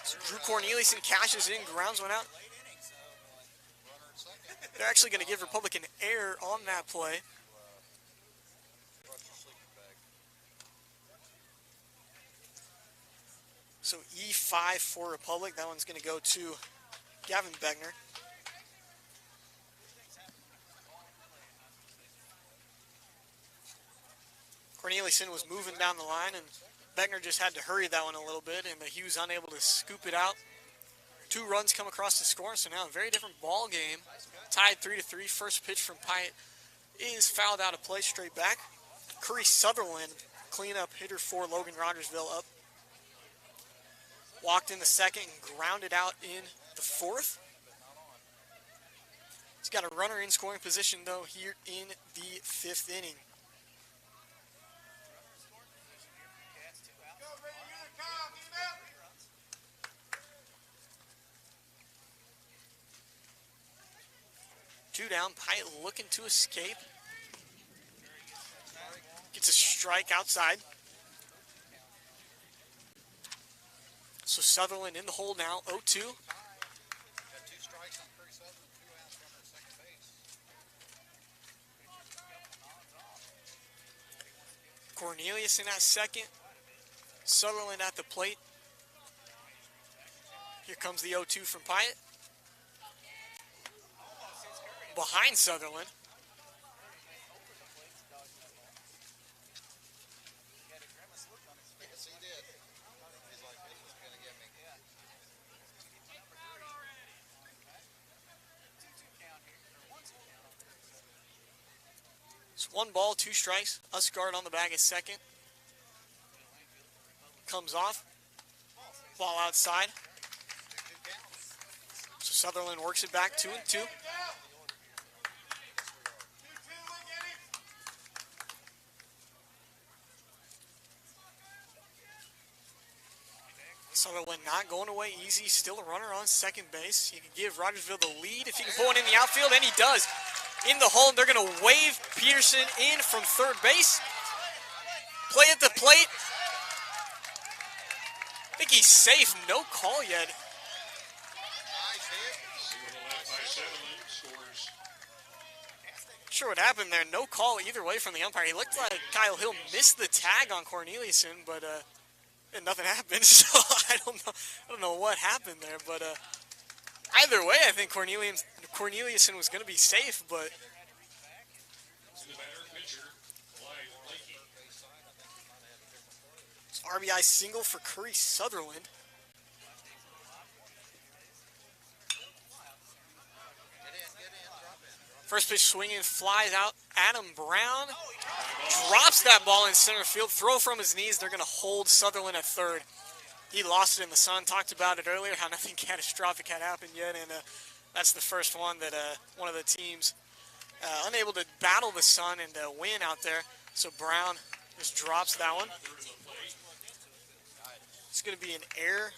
So Drew Corneliuson cashes in, grounds one out. They're actually going to give Republic an error on that play. So E5 for Republic. That one's going to go to Gavin Begner. Corneliuson was moving down the line, and Begner just had to hurry that one a little bit, and Hughes unable to scoop it out. 2 runs come across the score, so now a very different ball game. Tied 3-3. First pitch from Pyatt is fouled out of play, straight back. Curry Sutherland, cleanup hitter for Logan Rogersville, up. Walked in the second and grounded out in the 4th. He's got a runner in scoring position, though, here in the 5th inning. Two down, Pyatt looking to escape. Gets a strike outside. So Sutherland in the hole now, 0-2. Corneliuson at second. Sutherland at the plate. Here comes the 0-2 from Pyatt. Behind Sutherland. It's 1 ball, 2 strikes. Usgard on the bag at second. Comes off. Ball outside. So Sutherland works it back, 2-2. Sutherland not going away easy. Still a runner on second base. He can give Rogersville the lead if he can pull it in the outfield, and he does. In the hole, they're going to wave Peterson in from third base. Play at the plate. I think he's safe. No call yet. Sure what happened there. No call either way from the umpire. He looked like Kyle Hill missed the tag on Corneliuson, but and nothing happened. So I don't know what happened there, but either way, I think Corneliuson was going to be safe, but it's RBI single for Curry Sutherland. First pitch swinging, flies out. Adam Brown drops that ball in center field. Throw from his knees. They're going to hold Sutherland at third. He lost it in the sun. Talked about it earlier, how nothing catastrophic had happened yet, and that's the first one that one of the teams unable to battle the sun and win out there. So Brown just drops that one. It's going to be an error.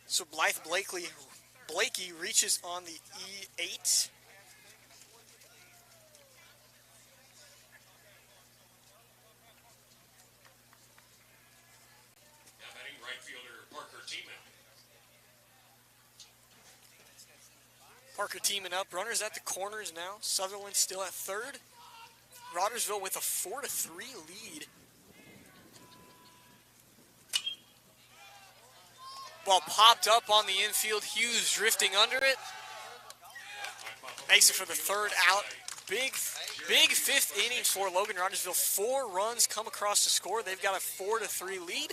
So Blythe Blakey reaches on the E8. Parker teaming up. Runners at the corners now. Sutherland still at third. Rogersville with a 4-3 lead. Ball popped up on the infield. Hughes drifting under it. Makes it for the third out. big fifth inning for Logan Rogersville. 4 runs come across the score. They've got a 4-3 lead.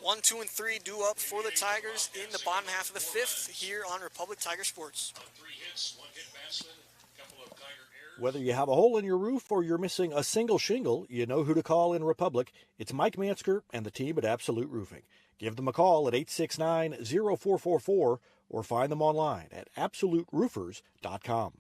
1, 2, and 3 due up for the Tigers in the bottom half of the fifth here on Republic Tiger Sports. 3 hits, 1 hit batsman, couple of Tiger errors. Whether you have a hole in your roof or you're missing a single shingle, you know who to call in Republic. It's Mike Mansker and the team at Absolute Roofing. Give them a call at 869-0444 or find them online at absoluteroofers.com.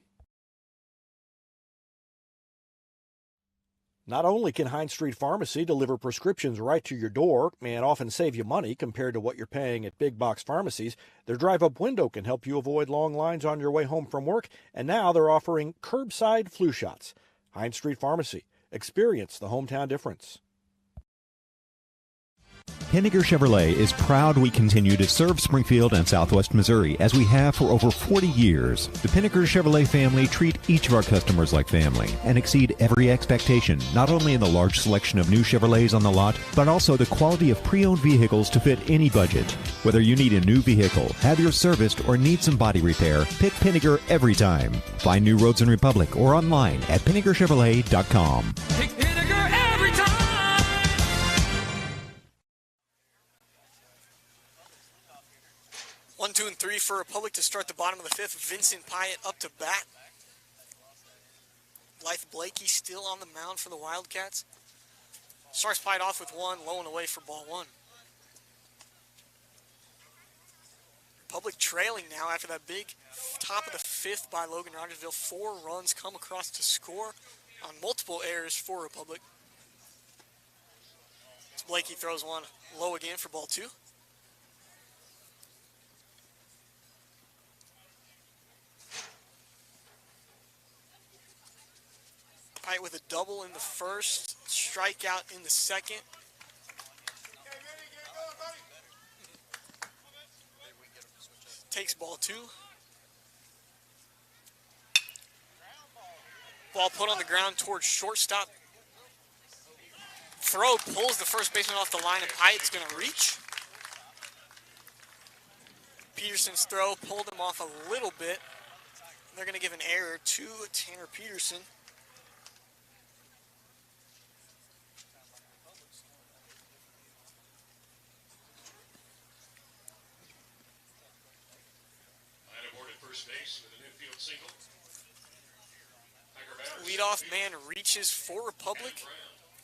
Not only can Hines Street Pharmacy deliver prescriptions right to your door and often save you money compared to what you're paying at big box pharmacies, their drive-up window can help you avoid long lines on your way home from work, and now they're offering curbside flu shots. Hines Street Pharmacy. Experience the hometown difference. Pinnaker Chevrolet is proud we continue to serve Springfield and Southwest Missouri as we have for over 40 years. The Pinnaker Chevrolet family treat each of our customers like family and exceed every expectation, not only in the large selection of new Chevrolets on the lot, but also the quality of pre-owned vehicles to fit any budget. Whether you need a new vehicle, have yours serviced, or need some body repair, pick Pinnaker every time. Find new roads in Republic or online at PinnakerChevrolet.com. Pick Pinnaker every time. 1, 2, and 3 for Republic to start the bottom of the fifth. Vincent Pyatt up to bat. Blythe Blakey still on the mound for the Wildcats. Starts Pyatt off with 1, low and away for ball 1. Republic trailing now after that big top of the fifth by Logan Rogersville. 4 runs come across to score on multiple errors for Republic. As Blakey throws 1 low again for ball 2. Pyatt with a double in the first, strikeout in the second. Takes ball 2. Ball put on the ground towards shortstop. Throw pulls the first baseman off the line, and Pyatt's going to reach. Peterson's throw pulled him off a little bit. They're going to give an error to Tanner Peterson. First base with an infield single. Leadoff man reaches for Republic.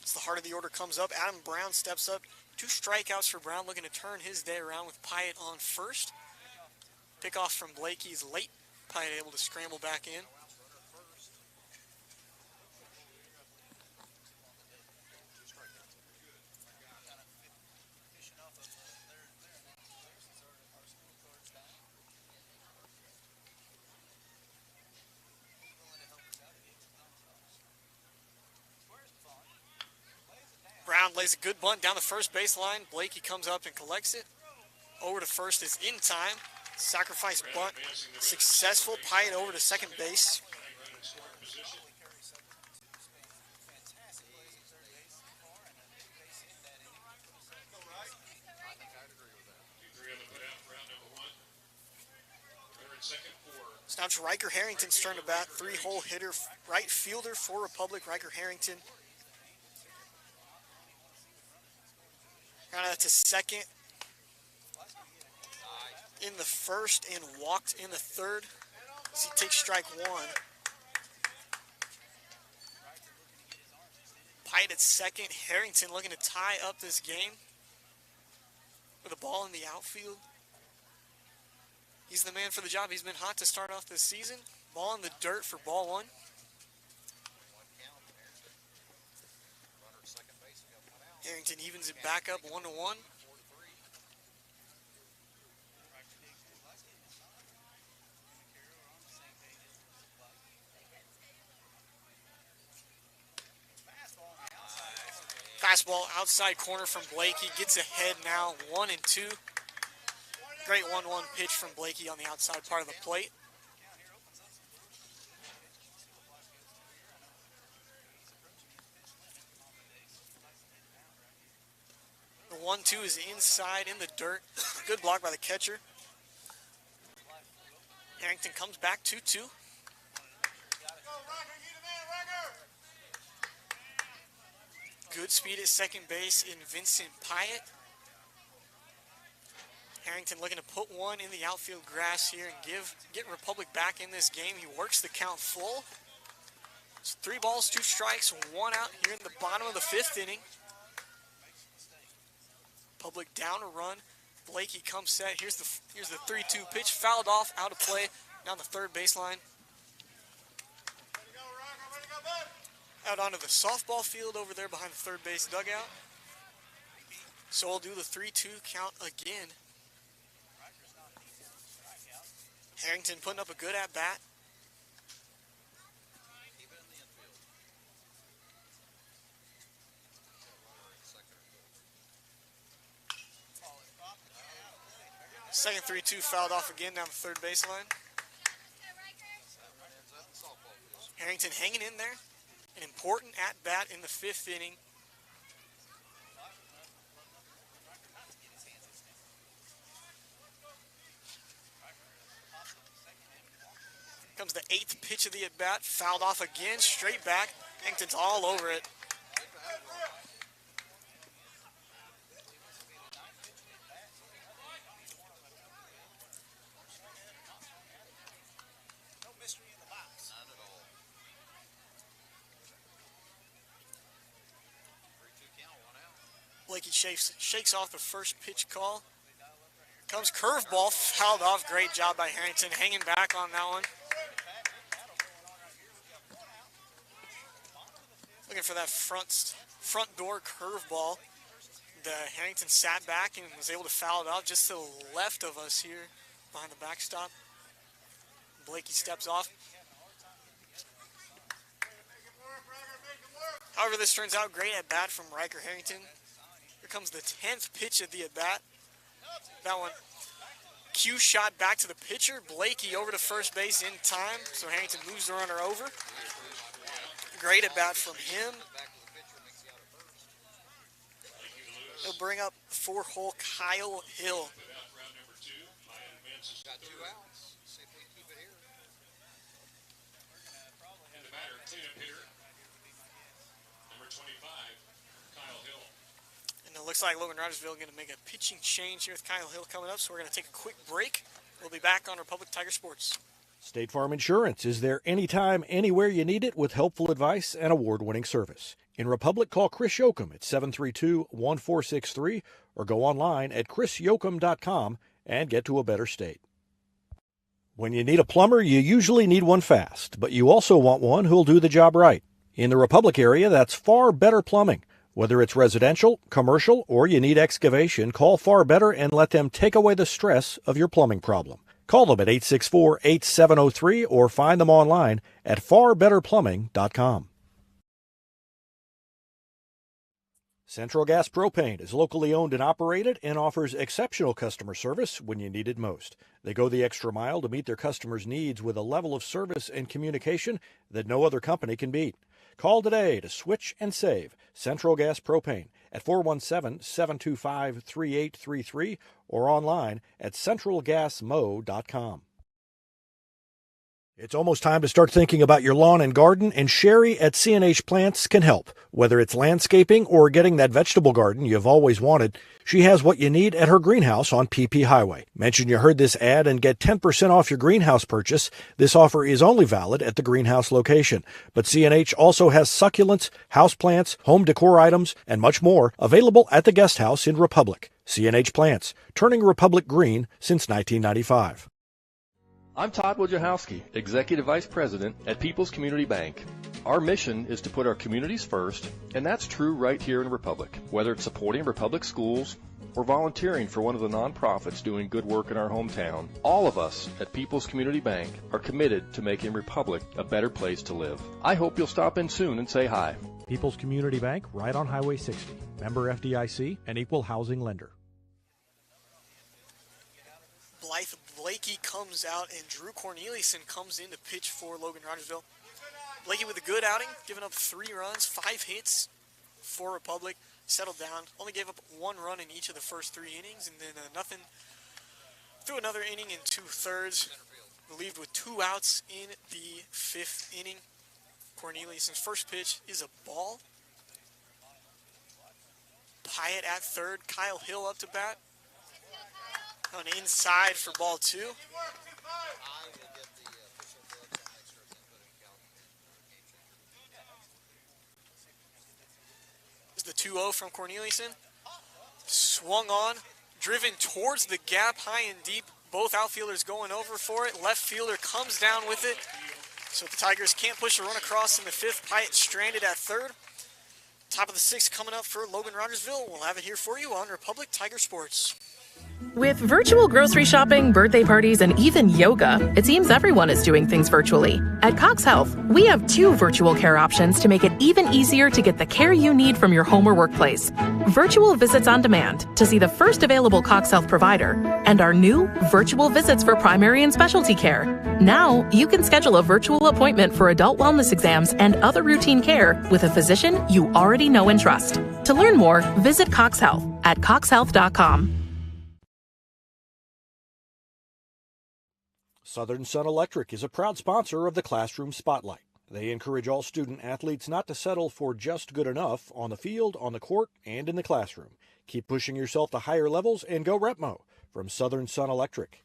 As the heart of the order comes up, Adam Brown steps up. 2 strikeouts for Brown, looking to turn his day around with Pyatt on first. Pickoff from Blakey's late. Pyatt able to scramble back in. Brown lays a good bunt down the first baseline. Blakey comes up and collects it. Over to first is in time. Sacrifice bunt successful. Pyatt over to second base. So now it's Riker Harrington's turn to bat. 3-hole hitter, right fielder for Republic. Riker Harrington. Got out to second in the first and walked in the third as he takes strike 1. Pyatt at second. Harrington looking to tie up this game with a ball in the outfield. He's the man for the job. He's been hot to start off this season. Ball in the dirt for ball 1. Harrington evens it back up 1-1. Fastball outside corner from Blakey. Gets ahead now 1-2. Great 1-1 pitch from Blakey on the outside part of the plate. The 1-2 is inside in the dirt. Good block by the catcher. Harrington comes back 2-2. Good speed at second base in Vincent Pyatt. Harrington looking to put one in the outfield grass here and get Republic back in this game. He works the count full. It's 3 balls, 2 strikes, 1 out here in the bottom of the 5th inning. Republic down a run. Blakey comes set. Here's the 3-2 pitch, fouled off, out of play, down the third baseline. Out onto the softball field over there behind the third base dugout. So we'll do the 3-2 count again. Harrington putting up a good at-bat. Second 3-2 fouled off again down the third baseline. Harrington hanging in there. An important at-bat in the 5th inning. Comes the 8th pitch of the at-bat, fouled off again, straight back. Harrington's all over it. Blakey shakes off the first pitch call. Comes curveball, fouled off. Great job by Harrington, hanging back on that one. Looking for that front door curveball. Harrington sat back and was able to foul it off just to the left of us here behind the backstop. Blakey steps off. However, this turns out great at bat from Riker Harrington. Here comes the 10th pitch of the at bat. That one, cue shot back to the pitcher. Blakey over to first base in time, so Harrington moves the runner over. Great at bat from him. He'll bring up 4-hole Kyle Hill. Got 2 outs. See if we can keep it here. And the batter, cleanup hitter, number 25, Kyle Hill. And it looks like Logan Rogersville going to make a pitching change here with Kyle Hill coming up, so we're going to take a quick break. We'll be back on Republic Tiger Sports. State Farm Insurance is there anytime, anywhere you need it with helpful advice and award-winning service. In Republic, call Chris Yoakum at 732-1463 or go online at chrisyoakum.com and get to a better state. When you need a plumber, you usually need one fast, but you also want one who'll do the job right. In the Republic area, that's Far Better Plumbing. Whether it's residential, commercial, or you need excavation, call Far Better and let them take away the stress of your plumbing problem. Call them at 864-8703 or find them online at farbetterplumbing.com. Central Gas Propane is locally owned and operated and offers exceptional customer service when you need it most. They go the extra mile to meet their customers' needs with a level of service and communication that no other company can beat. Call today to switch and save Central Gas Propane at 417-725-3833 or online at centralgasmo.com. It's almost time to start thinking about your lawn and garden, and Sherry at C&H Plants can help. Whether it's landscaping or getting that vegetable garden you've always wanted, she has what you need at her greenhouse on PP Highway. Mention you heard this ad and get 10% off your greenhouse purchase. This offer is only valid at the greenhouse location. But C&H also has succulents, houseplants, home decor items, and much more available at the guest house in Republic. C&H Plants, turning Republic green since 1995. I'm Todd Wojciechowski, Executive Vice President at People's Community Bank. Our mission is to put our communities first, and that's true right here in Republic. Whether it's supporting Republic schools or volunteering for one of the nonprofits doing good work in our hometown, all of us at People's Community Bank are committed to making Republic a better place to live. I hope you'll stop in soon and say hi. People's Community Bank, right on Highway 60. Member FDIC, an equal housing lender. Blythe Blakey comes out and Drew Corneliuson comes in to pitch for Logan Rogersville. Blakey with a good outing, giving up 3 runs, 5 hits for Republic. Settled down, only gave up 1 run in each of the first 3 innings, and then nothing through another inning in 2/3. Relieved with 2 outs in the 5th inning. Corneliuson's first pitch is a ball. Pyatt at third. Kyle Hill up to bat. On inside for ball 2. This is the 2-0 from Corneliuson. Swung on, driven towards the gap, high and deep. Both outfielders going over for it. Left fielder comes down with it. So the Tigers can't push a run across in the 5th. Pyatt stranded at third. Top of the 6th coming up for Logan Rogersville. We'll have it here for you on Republic Tiger Sports. With virtual grocery shopping, birthday parties, and even yoga, it seems everyone is doing things virtually. At Cox Health, we have 2 virtual care options to make it even easier to get the care you need from your home or workplace. Virtual visits on demand to see the first available Cox Health provider, and our new virtual visits for primary and specialty care. Now, you can schedule a virtual appointment for adult wellness exams and other routine care with a physician you already know and trust. To learn more, visit Cox Health at coxhealth.com. Southern Sun Electric is a proud sponsor of the Classroom Spotlight. They encourage all student athletes not to settle for just good enough on the field, on the court, and in the classroom. Keep pushing yourself to higher levels and go Repmo from Southern Sun Electric.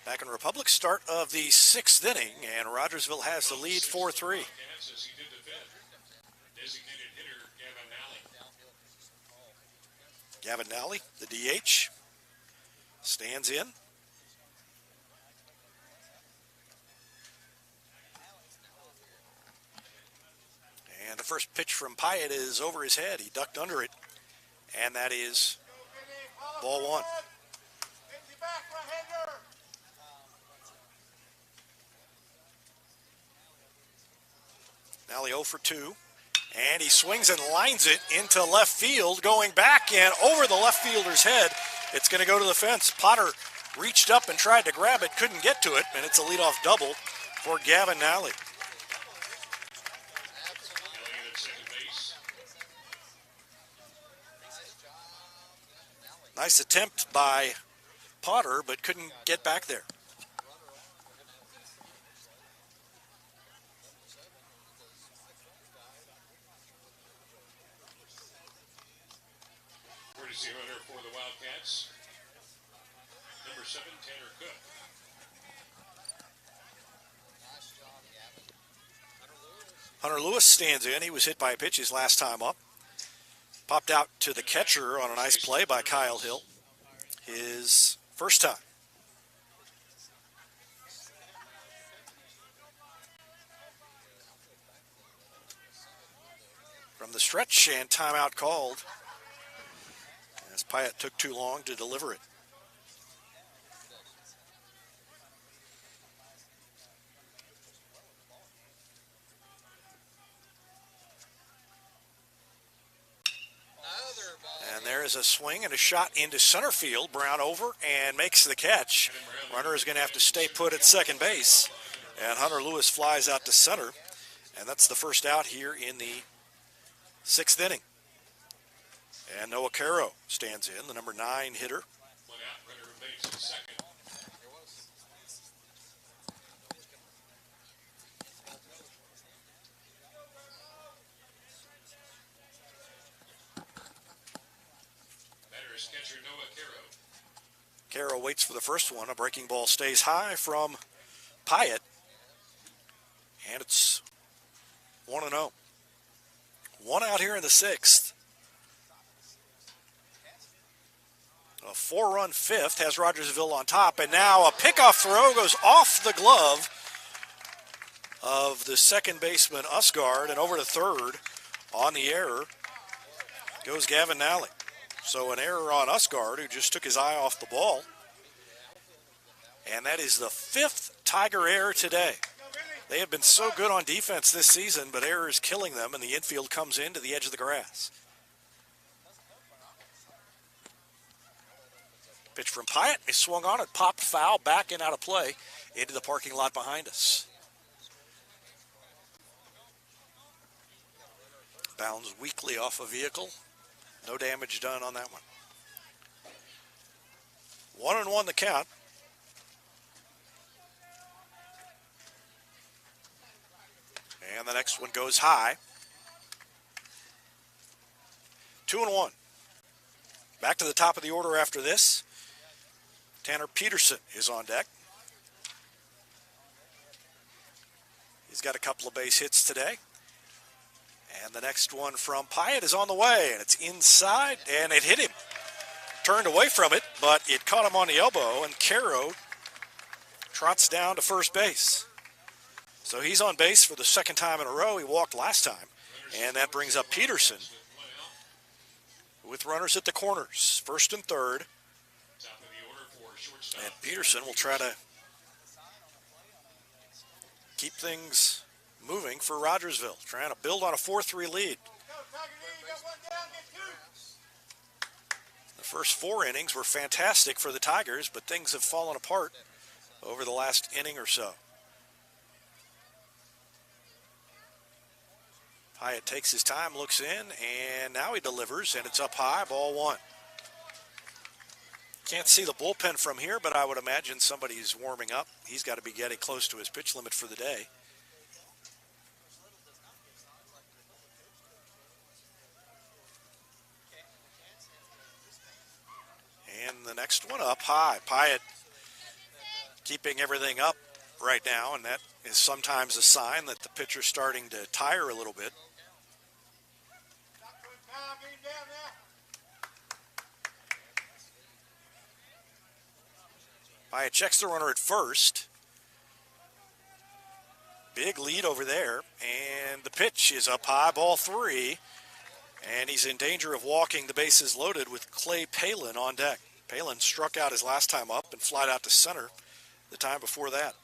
Back in Republic, start of the 6th inning, and Rogersville has the lead 4-3. Gavin Nally, the DH, stands in. And the first pitch from Pyatt is over his head. He ducked under it, and that is ball 1. Nally 0 for 2, and he swings and lines it into left field, going back and over the left fielder's head. It's going to go to the fence. Potter reached up and tried to grab it, couldn't get to it, and it's a leadoff double for Gavin Nally. Nice attempt by Potter, but couldn't get back there. Courtesy runner for the Wildcats, number 7, Tanner Cook. Hunter Lewis stands in. He was hit by a pitch his last time up. Popped out to the catcher on a nice play by Kyle Hill. His first time. From the stretch, and timeout called as Pyatt took too long to deliver it. And there is a swing and a shot into center field. Brown over and makes the catch. Runner is going to have to stay put at second base. And Hunter Lewis flies out to center. And that's the first out here in the 6th inning. And Noah Caro stands in, the number 9 hitter. One out, runner remains at second. Batter is catcher Noah Caro. Caro waits for the first one. A breaking ball stays high from Pyatt. And it's 1-0. One out here in the 6th. A 4-run 5th has Rogersville on top, and now a pickoff throw goes off the glove of the second baseman Usgard, and over to third on the error goes Gavin Nally. So an error on Usgard, who just took his eye off the ball. And that is the 5th Tiger error today. They have been so good on defense this season, but error is killing them, and the infield comes into the edge of the grass. Pitch from Pyatt. He swung on it, popped foul, back and out of play into the parking lot behind us. Bounds weakly off a vehicle. No damage done on that one. 1-1 the count. And the next one goes high. 2-1. Back to the top of the order after this. Tanner Peterson is on deck. He's got a couple of base hits today. And the next one from Pyatt is on the way, and it's inside, and it hit him. Turned away from it, but it caught him on the elbow, and Caro trots down to first base. So he's on base for the second time in a row. He walked last time, and that brings up Peterson with runners at the corners, first and third. And Peterson will try to keep things moving for Rogersville, trying to build on a 4-3 lead. The first 4 innings were fantastic for the Tigers, but things have fallen apart over the last inning or so. Pyatt takes his time, looks in, and now he delivers, and it's up high, ball 1. Can't see the bullpen from here, but I would imagine somebody's warming up. He's got to be getting close to his pitch limit for the day. And the next one up high. Pyatt keeping everything up right now, and that is sometimes a sign that the pitcher's starting to tire a little bit. Pyatt checks the runner at first. Big lead over there, and the pitch is up high, ball 3, and he's in danger of walking the bases loaded with Clay Palin on deck. Palin struck out his last time up and flied out to center the time before that.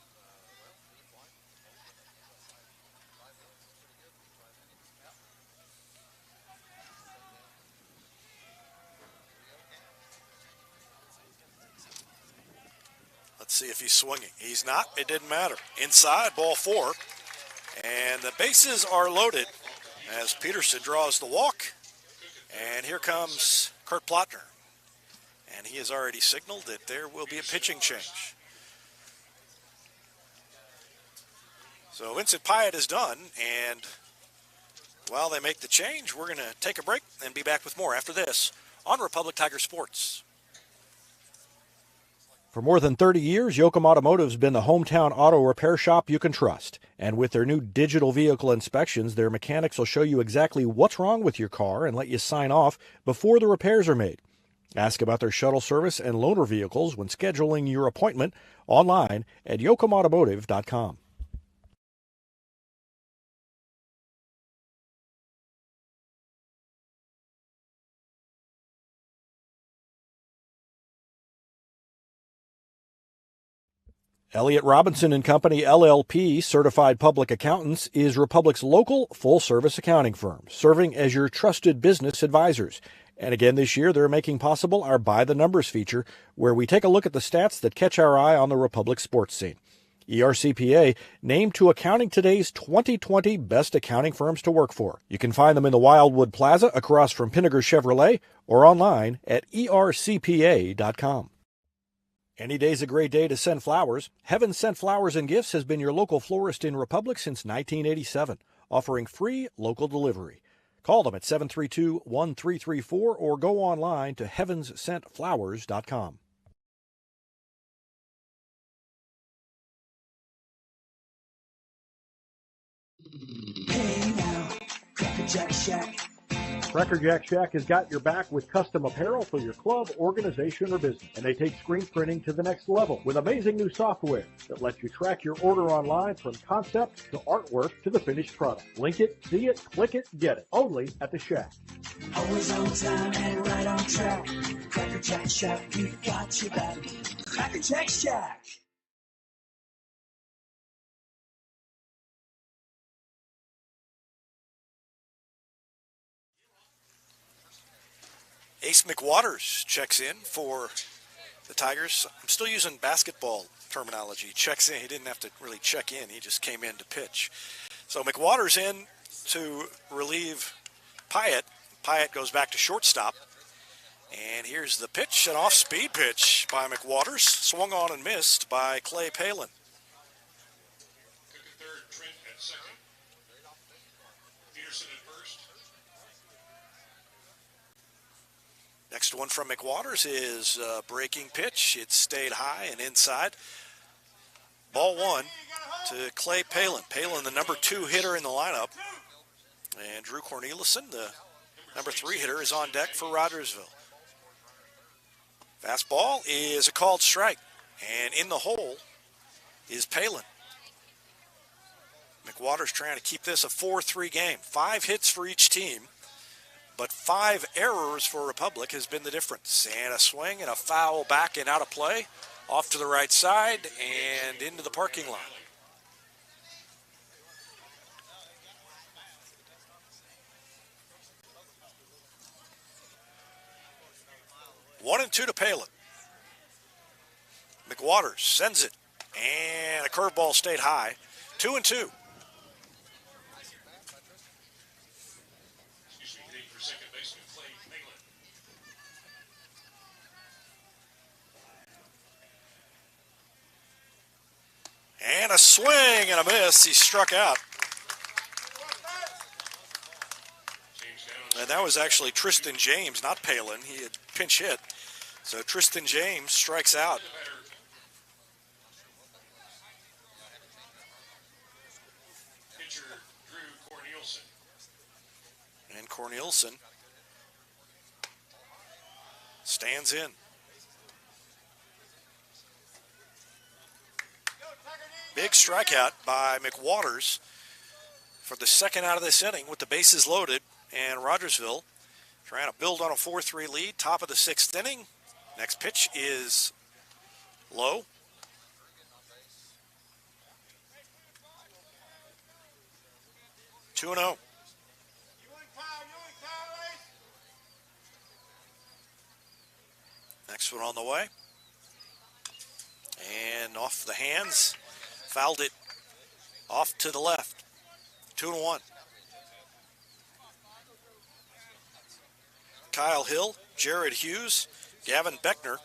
Let's see if he's swinging. He's not. It didn't matter. Inside, ball 4. And the bases are loaded as Peterson draws the walk. And here comes Kurt Plotner. And he has already signaled that there will be a pitching change. So Vincent Pyatt is done. And while they make the change, we're going to take a break and be back with more after this on Republic Tiger Sports. For more than 30 years, Yoakum Automotive's been the hometown auto repair shop you can trust. And with their new digital vehicle inspections, their mechanics will show you exactly what's wrong with your car and let you sign off before the repairs are made. Ask about their shuttle service and loaner vehicles when scheduling your appointment online at yoakumautomotive.com. Elliott Robinson and Company, LLP, Certified Public Accountants, is Republic's local full-service accounting firm, serving as your trusted business advisors. And again this year, they're making possible our By the Numbers feature, where we take a look at the stats that catch our eye on the Republic sports scene. ERCPA named to Accounting Today's 2020 Best Accounting Firms to Work For. You can find them in the Wildwood Plaza across from Pinnaker Chevrolet or online at ercpa.com. Any day's a great day to send flowers. Heaven Sent Flowers and Gifts has been your local florist in Republic since 1987, offering free local delivery. Call them at 732-1334 or go online to heavenssentflowers.com. Hey now, Cracker Jack Shack. Cracker Jack Shack has got your back with custom apparel for your club, organization, or business. And they take screen printing to the next level with amazing new software that lets you track your order online from concept to artwork to the finished product. Link it, see it, click it, get it. Only at the Shack. Always on time and right on track. Cracker Jack Shack, we've got your back. Cracker Jack Shack. Ace McWaters checks in for the Tigers. I'm still using basketball terminology. Checks in. He didn't have to really check in. He just came in to pitch. So McWaters in to relieve Pyatt. Pyatt goes back to shortstop. And here's the pitch, an off-speed pitch by McWaters. Swung on and missed by Clay Palin. Cook at third, Trent at second. Peterson at first. Next one from McWaters is a breaking pitch. It stayed high and inside. Ball one to Clay Palin. Palin, the number 2 hitter in the lineup. And Drew Cornelison, the number 3 hitter, is on deck for Rogersville. Fastball is a called strike. And in the hole is Palin. McWaters trying to keep this a 4-3 game. 5 hits for each team. But 5 errors for Republic has been the difference. And a swing and a foul back and out of play. Off to the right side and into the parking lot. One and 2 to Palin. McWaters sends it. And a curveball stayed high. 2 and 2. And a swing and a miss. He struck out. And that was actually Tristan James, not Palin. He had pinch hit. So Tristan James strikes out. Pitcher Drew Cornelison. And Cornelison stands in. Big strikeout by McWaters for the second out of this inning with the bases loaded. And Rogersville trying to build on a 4-3 lead, top of the 6th inning. Next pitch is low. Two and 0. Next one on the way. And off the hands. Fouled it off to the left. 2-1. Kyle Hill, Jared Hughes, Gavin Beckner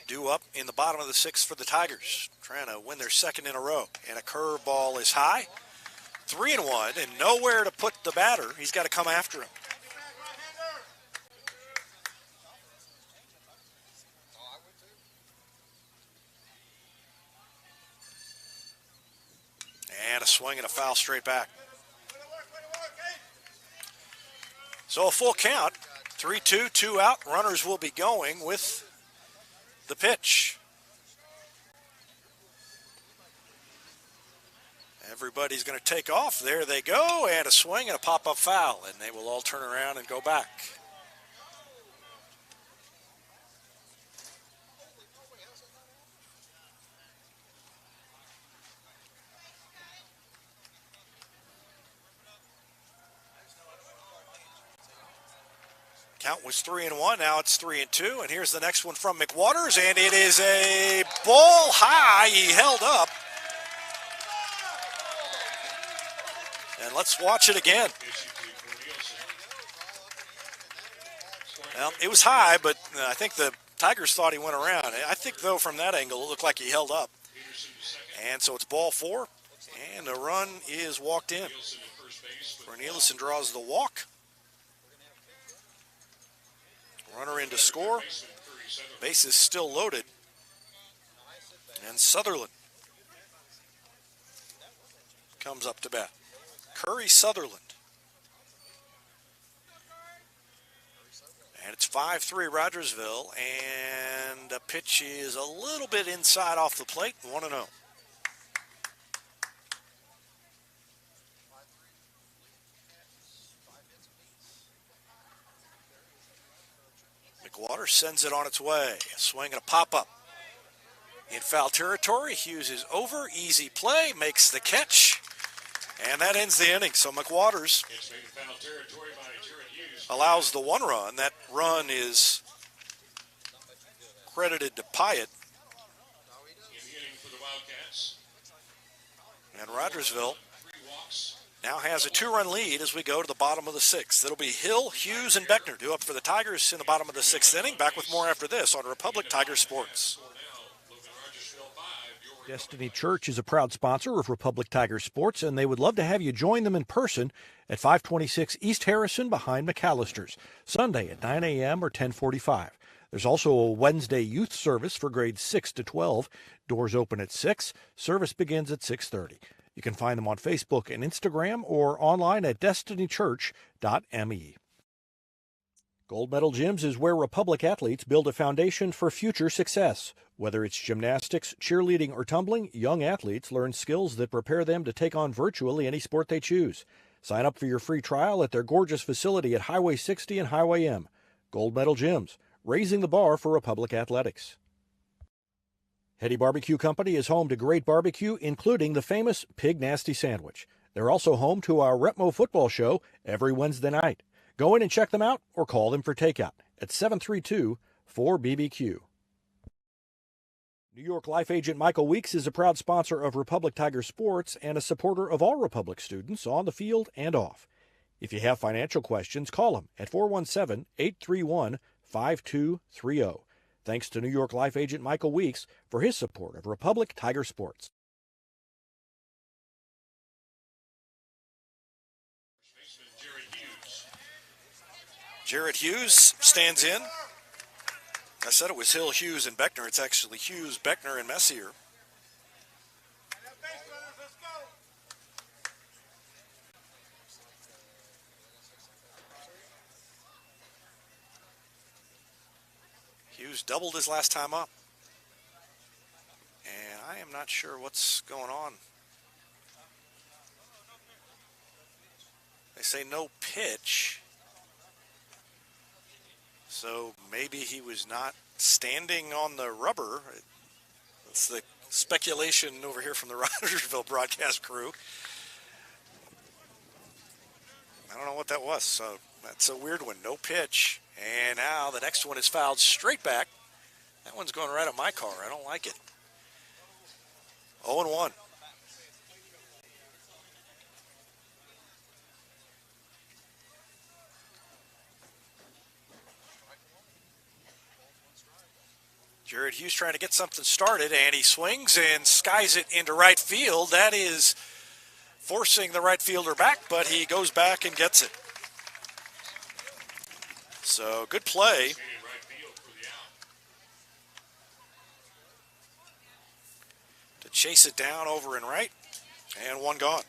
due up in the bottom of the 6th for the Tigers, trying to win their second in a row. And a curveball is high. 3-1, and nowhere to put the batter. He's got to come after him. And a swing and a foul straight back. So a full count. 3-2, 2 out. Runners will be going with the pitch. Everybody's going to take off. There they go. And a swing and a pop-up foul. And they will all turn around and go back. Count was 3-1. Now it's 3-2. And here's the next one from McWaters. And it is a ball high. He held up. And let's watch it again. Well, it was high, but I think the Tigers thought he went around. I think, though, from that angle, it looked like he held up. And so it's ball 4. And the run is walked in. Cornelison draws the walk. Runner in to score. Base is still loaded. And Sutherland comes up to bat. Curry Sutherland. And it's 5-3 Rogersville, and the pitch is a little bit inside off the plate, 1-0. McWater sends it on its way. A swing and a pop-up. In foul territory, Hughes is over. Easy play, makes the catch. And that ends the inning. So McWaters allows the one run. That run is credited to Pyatt. And Rogersville now has a 2-run lead as we go to the bottom of the sixth. It'll be Hill, Hughes, and Beckner due up for the Tigers in the bottom of the sixth inning. Back with more after this on Republic Tiger Sports. Destiny Church is a proud sponsor of Republic Tiger Sports, and they would love to have you join them in person at 526 East Harrison behind McAllister's, Sunday at 9 a.m. or 10:45. There's also a Wednesday youth service for grades 6 to 12. Doors open at 6. Service begins at 6:30. You can find them on Facebook and Instagram or online at destinychurch.me. Gold Medal Gyms is where Republic athletes build a foundation for future success. Whether it's gymnastics, cheerleading, or tumbling, young athletes learn skills that prepare them to take on virtually any sport they choose. Sign up for your free trial at their gorgeous facility at Highway 60 and Highway M. Gold Medal Gyms, raising the bar for Republic athletics. Hetty Barbecue Company is home to great barbecue, including the famous Pig Nasty Sandwich. They're also home to our Retmo football show every Wednesday night. Go in and check them out or call them for takeout at 732-4BBQ. New York Life agent Michael Weeks is a proud sponsor of Republic Tiger Sports and a supporter of all Republic students on the field and off. If you have financial questions, call him at 417-831-5230. Thanks to New York Life agent Michael Weeks for his support of Republic Tiger Sports. Jared Hughes stands in. I said it was Hill, Hughes, and Beckner. It's actually Hughes, Beckner, and Messier. Hughes doubled his last time up. And I am not sure what's going on. They say no pitch. So maybe he was not standing on the rubber. That's the speculation over here from the Rogersville broadcast crew. I don't know what that was. So that's a weird one. No pitch. And now the next one is fouled straight back. That one's going right at my car. I don't like it. 0-1. Jared Hughes trying to get something started, and he swings and skies it into right field. That is forcing the right fielder back, but he goes back and gets it. So good play. To chase it down over and right, and one gone.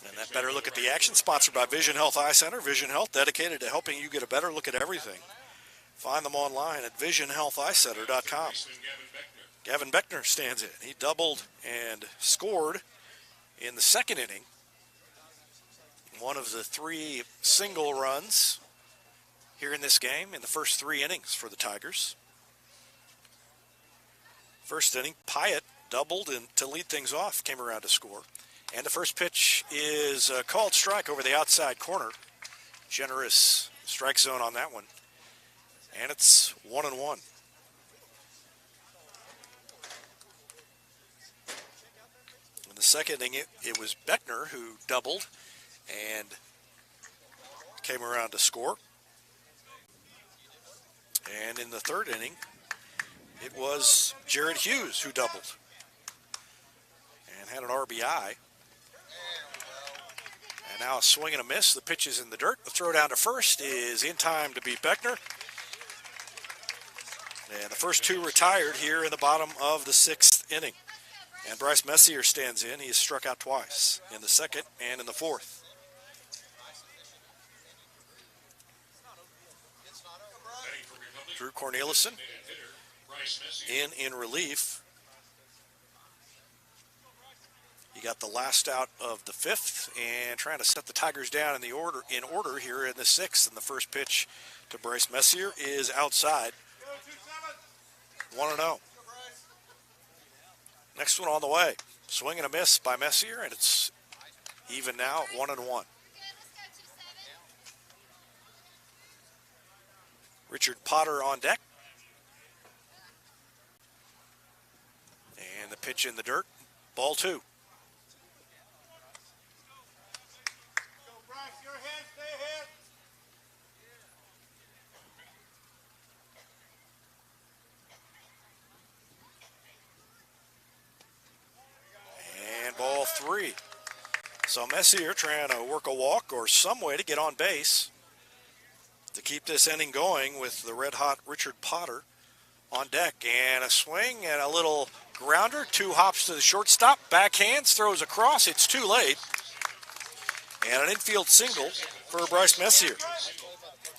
And that better look at the action, sponsored by Vision Health Eye Center. Vision Health, dedicated to helping you get a better look at everything. Find them online at visionhealtheyecenter.com. Gavin Beckner stands in. He doubled and scored in the second inning. One of the three single runs here in this game in the first three innings for the Tigers. First inning, Pyatt doubled and to lead things off, came around to score. And the first pitch is a called strike over the outside corner. Generous strike zone on that one. And it's 1-1. In the second inning, it was Beckner who doubled and came around to score. And in the third inning, it was Jared Hughes who doubled and had an RBI. And now a swing and a miss. The pitch is in the dirt. The throw down to first is in time to beat Beckner. And the first two retired here in the bottom of the sixth inning. And Bryce Messier stands in. He has struck out twice in the second and in the fourth. Drew Cornelison in relief. He got the last out of the fifth and trying to set the Tigers down in order here in the sixth. And the first pitch to Bryce Messier is outside. 1-0. Next one on the way. Swing and a miss by Messier, and it's even now, 1-1. Richard Potter on deck. And the pitch in the dirt. Ball 2. And ball 3. So Messier trying to work a walk or some way to get on base to keep this inning going with the red-hot Richard Potter on deck. And a swing and a little grounder. 2 hops to the shortstop. Backhands, throws across. It's too late. And an infield single for Bryce Messier.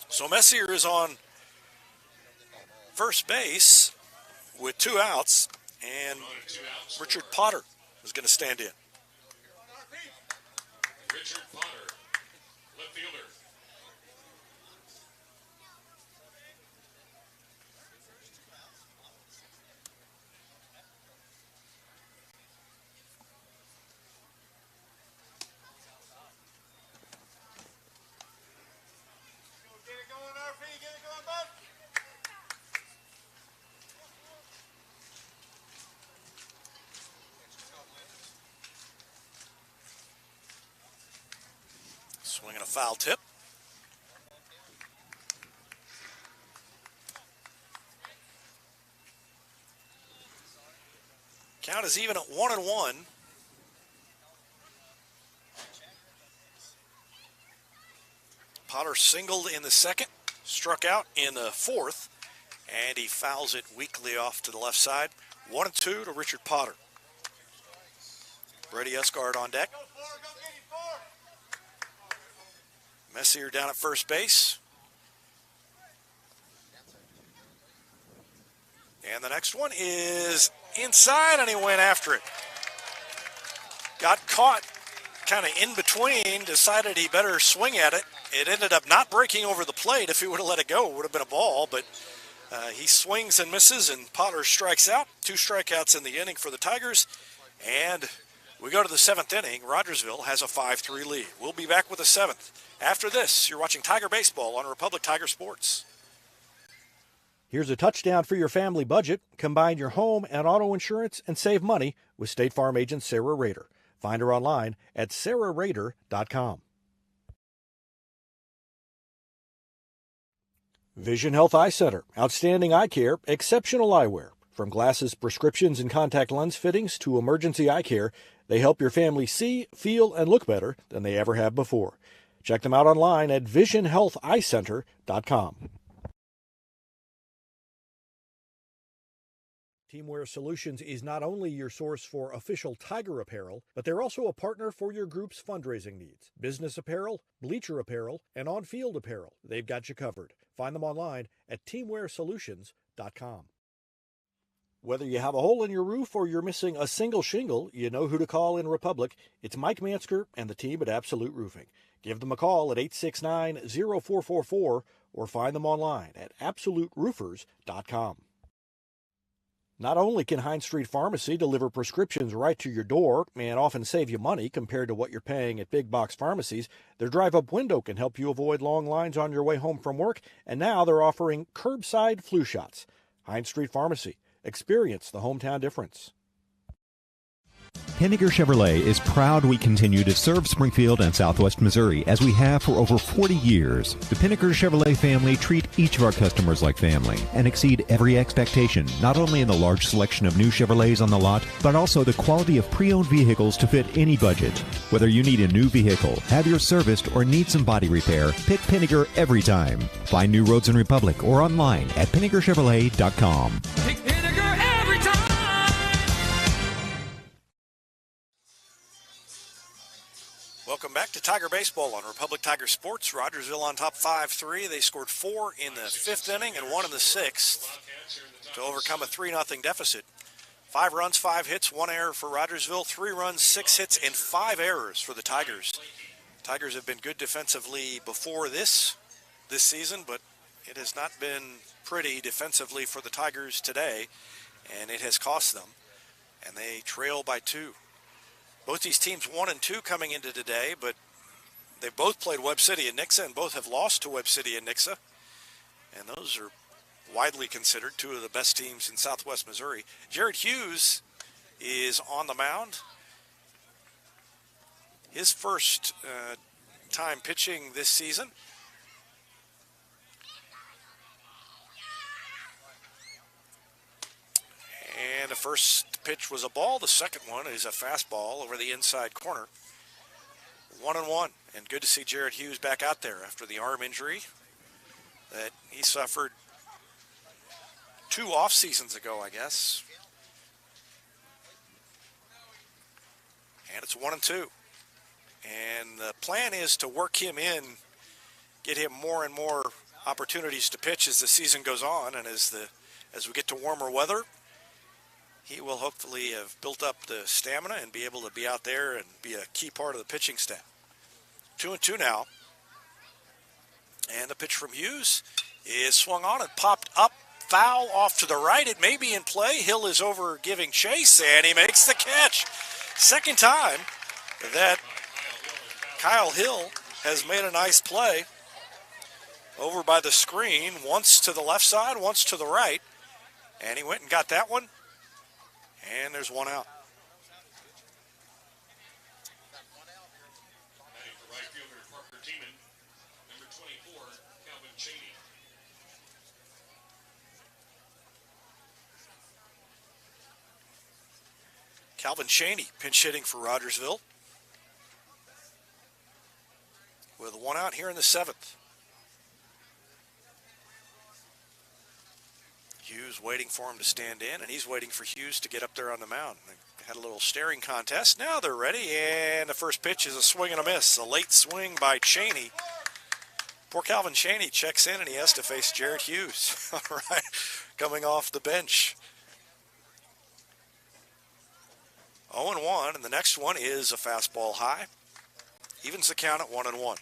So Messier is on first base with 2 outs. And Richard Potter is going to stand in. Richard Potter, left fielder. Swinging a foul tip. Count is even at 1-1. Potter singled in the second, struck out in the fourth, and he fouls it weakly off to the left side. 1-2 to Richard Potter. Brady Esgard on deck. Messier down at first base. And the next one is inside, and he went after it. Got caught kind of in between, decided he better swing at it. It ended up not breaking over the plate. If he would have let it go, it would have been a ball, but he swings and misses, and Potter strikes out. 2 strikeouts in the inning for the Tigers, and we go to the 7th inning. Rogersville has a 5-3 lead. We'll be back with the 7th. After this, you're watching Tiger Baseball on Republic Tiger Sports. Here's a touchdown for your family budget. Combine your home and auto insurance and save money with State Farm agent Sarah Rader. Find her online at sarahrader.com. Vision Health Eye Center. Outstanding eye care, exceptional eyewear. From glasses, prescriptions, and contact lens fittings to emergency eye care, they help your family see, feel, and look better than they ever have before. Check them out online at visionhealtheyecenter.com. Teamwear Solutions is not only your source for official Tiger apparel, but they're also a partner for your group's fundraising needs. Business apparel, bleacher apparel, and on-field apparel. They've got you covered. Find them online at teamwearsolutions.com. Whether you have a hole in your roof or you're missing a single shingle, you know who to call in Republic. It's Mike Mansker and the team at Absolute Roofing. Give them a call at 869-0444 or find them online at absoluteroofers.com. Not only can Hines Street Pharmacy deliver prescriptions right to your door and often save you money compared to what you're paying at big box pharmacies, their drive-up window can help you avoid long lines on your way home from work, and now they're offering curbside flu shots. Hines Street Pharmacy. Experience the hometown difference. Pinniger Chevrolet is proud we continue to serve Springfield and Southwest Missouri as we have for over 40 years. The Pinniger Chevrolet family treat each of our customers like family and exceed every expectation, not only in the large selection of new Chevrolets on the lot, but also the quality of pre-owned vehicles to fit any budget. Whether you need a new vehicle, have yours serviced, or need some body repair, pick Pinniger every time. Find new roads in Republic or online at PinnigerChevrolet.com. Pick Pinniger every time. Welcome back to Tiger Baseball on Republic Tiger Sports. Rogersville on top 5-3. They scored 4 in the 5th inning and 1 in the 6th to overcome a 3-0 deficit. 5 runs, 5 hits, 1 error for Rogersville, 3 runs, 6 hits, and 5 errors for the Tigers. Tigers have been good defensively before this season, but it has not been pretty defensively for the Tigers today, and it has cost them. And they trail by 2. Both these teams 1 and 2 coming into today, but they both played Webb City and Nixa, and both have lost to Webb City and Nixa. And those are widely considered 2 of the best teams in Southwest Missouri. Jared Hughes is on the mound. His first time pitching this season. And the first pitch was a ball. The second one is a fastball over the inside corner. 1-1. And good to see Jared Hughes back out there after the arm injury that he suffered 2 off seasons ago, I guess. And it's 1-2. And the plan is to work him in, get him more and more opportunities to pitch as the season goes on, and as we get to warmer weather, he will hopefully have built up the stamina and be able to be out there and be a key part of the pitching staff. 2-2 now. And the pitch from Hughes is swung on and popped up. Foul off to the right. It may be in play. Hill is over giving chase, and he makes the catch. Second time that Kyle Hill has made a nice play over by the screen, once to the left side, once to the right. And he went and got that one. And there's 1 out. Batting for right fielder Parker Tiemann, number 24, Calvin Cheney. Calvin Cheney pinch hitting for Rogersville with 1 out here in the 7th. Hughes waiting for him to stand in, and he's waiting for Hughes to get up there on the mound. They had a little staring contest. Now they're ready, and the first pitch is a swing and a miss. A late swing by Cheney. Poor Calvin Cheney checks in, and he has to face Jared Hughes. All right, coming off the bench. 0-1, and the next one is a fastball high. Evens the count at 1-1.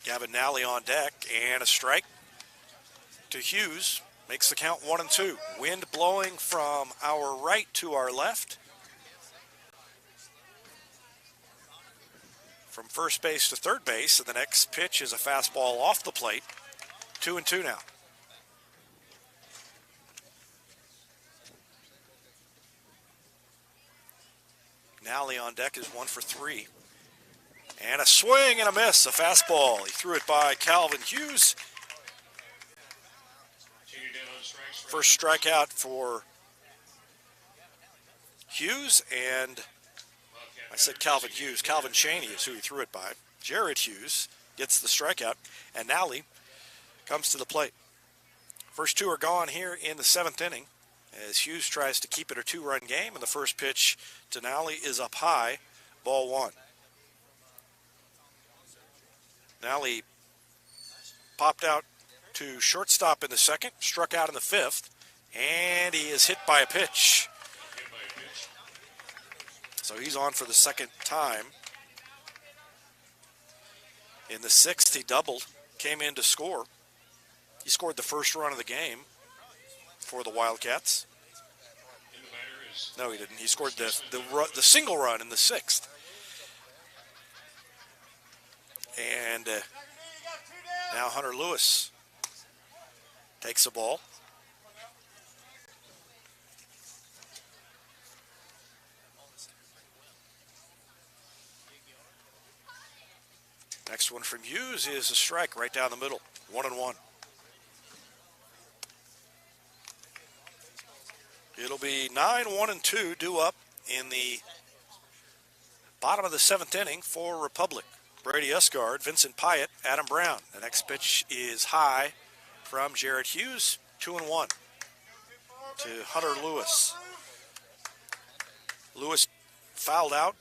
Gavin Nally on deck, and a strike to Hughes. Makes the count 1-2. Wind blowing from our right to our left. From first base to third base, and the next pitch is a fastball off the plate. 2-2 now. Nally on deck is 1 for 3. And a swing and a miss, a fastball. He threw it by Calvin Hughes. First strikeout for Hughes, and I said Calvin Hughes. Calvin Cheney is who he threw it by. Jared Hughes gets the strikeout, and Nally comes to the plate. First 2 are gone here in the 7th inning as Hughes tries to keep it a 2-run game, and the first pitch to Nally is up high, ball 1. Nally popped out to shortstop in the 2nd, struck out in the 5th, and he is hit by a pitch. So he's on for the 2nd time. In the 6th, he doubled, came in to score. He scored the first run of the game for the Wildcats. No, he didn't. He scored the single run in the 6th. And now Hunter Lewis takes the ball. Next one from Hughes is a strike right down the middle. 1-1. It'll be 9-1-2 due up in the bottom of the 7th inning for Republic. Brady Esgard, Vincent Pyatt, Adam Brown. The next pitch is high from Jared Hughes. 2-1 to Hunter Lewis. Lewis fouled out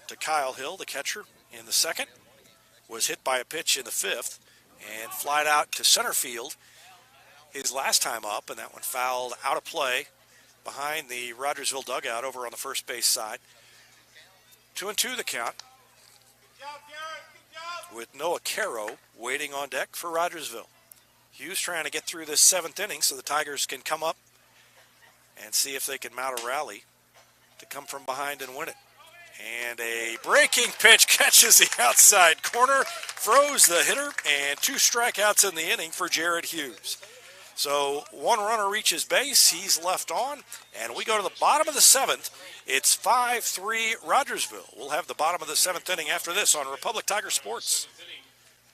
to Kyle Hill, the catcher, in the second. Was hit by a pitch in the fifth and flied out to center field his last time up, and that one fouled out of play behind the Rogersville dugout over on the first base side. 2-2 the count, with Noah Caro waiting on deck for Rogersville. Hughes trying to get through this seventh inning so the Tigers can come up and see if they can mount a rally to come from behind and win it. And a breaking pitch catches the outside corner, froze the hitter, and 2 strikeouts in the inning for Jared Hughes. So 1 runner reaches base, he's left on, and we go to the bottom of the 7th. It's 5-3 Rogersville. We'll have the bottom of the 7th inning after this on Republic Tiger Sports.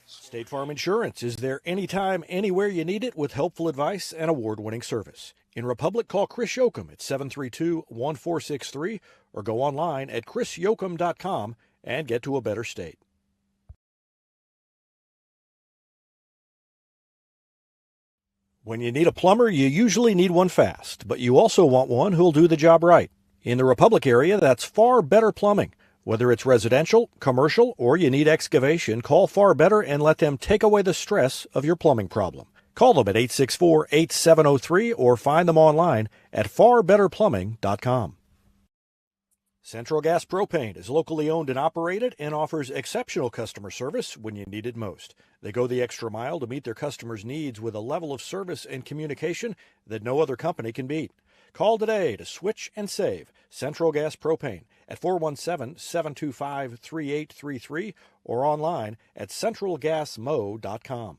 State Farm Insurance is there anytime, anywhere you need it with helpful advice and award-winning service. In Republic, call Chris Yoakum at 732-1463 or go online at chrisyoakum.com and get to a better state. When you need a plumber, you usually need one fast, but you also want one who'll do the job right. In the Republic area, that's Far Better Plumbing. Whether it's residential, commercial, or you need excavation, call Far Better and let them take away the stress of your plumbing problem. Call them at 864-8703 or find them online at farbetterplumbing.com. Central Gas Propane is locally owned and operated and offers exceptional customer service when you need it most. They go the extra mile to meet their customers' needs with a level of service and communication that no other company can beat. Call today to switch and save Central Gas Propane at 417-725-3833 or online at centralgasmo.com.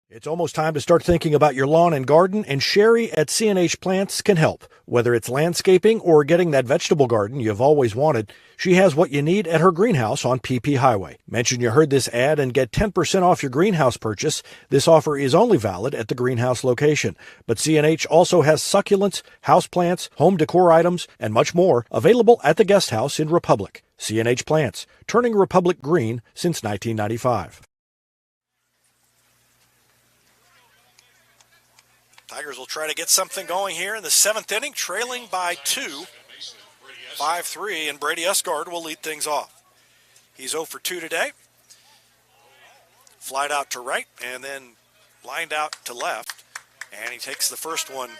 It's almost time to start thinking about your lawn and garden, and Sherry at C&H Plants can help. Whether it's landscaping or getting that vegetable garden you've always wanted, she has what you need at her greenhouse on PP Highway. Mention you heard this ad and get 10% off your greenhouse purchase. This offer is only valid at the greenhouse location. But C&H also has succulents, houseplants, home decor items, and much more available at the guest house in Republic. C&H Plants, turning Republic green since 1995. Tigers will try to get something going here in the 7th inning, trailing by 2, 5-3, and Brady Usgard will lead things off. He's 0 for 2 today. Flied out to right and then lined out to left, and he takes the first one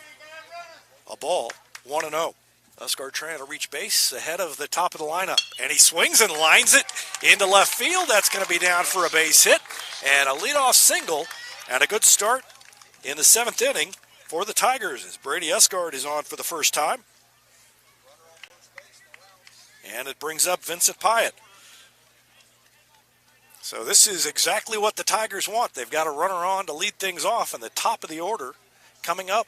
a ball, 1-0. Usgard trying to reach base ahead of the top of the lineup, and he swings and lines it into left field. That's going to be down for a base hit, and a leadoff single, and a good start in the 7th inning for the Tigers as Brady Usgard is on for the first time. And it brings up Vincent Pyatt. So this is exactly what the Tigers want. They've got a runner on to lead things off in the top of the order coming up.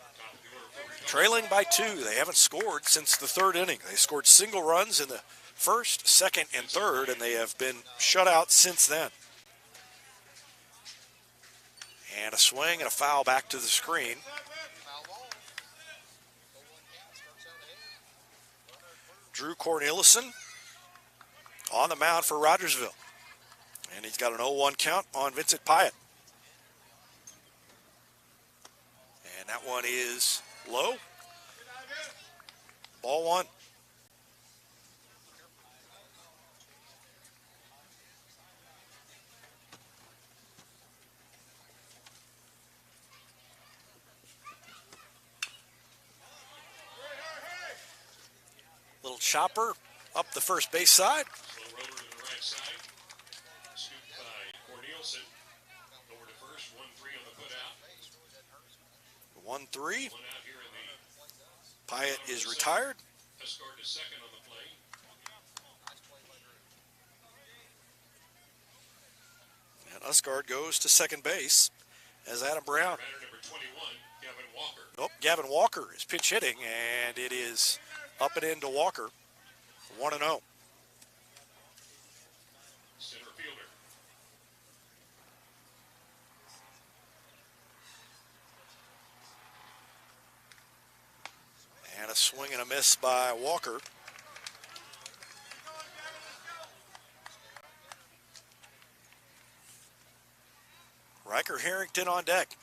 Trailing by 2. They haven't scored since the 3rd inning. They scored single runs in the 1st, 2nd, and 3rd, and they have been shut out since then. And a swing and a foul back to the screen. Drew Cornelison on the mound for Rogersville. And he's got an 0-1 count on Vincent Pyatt. And that one is low. Ball 1. Little chopper up the first base side. Slow roller to the right side. Scooped by Cornelison. Over to first. 1-3 on the put out. 1-3. One out here in the. Pyatt is retired. Usgard is second on the plate. And Usgard goes to second base as Adam Brown. Batter number 21, Gavin Walker. Oh, Gavin Walker is pitch hitting, and it is up and into Walker. 1-0. Center fielder. And a swing and a miss by Walker. Riker Harrington on deck.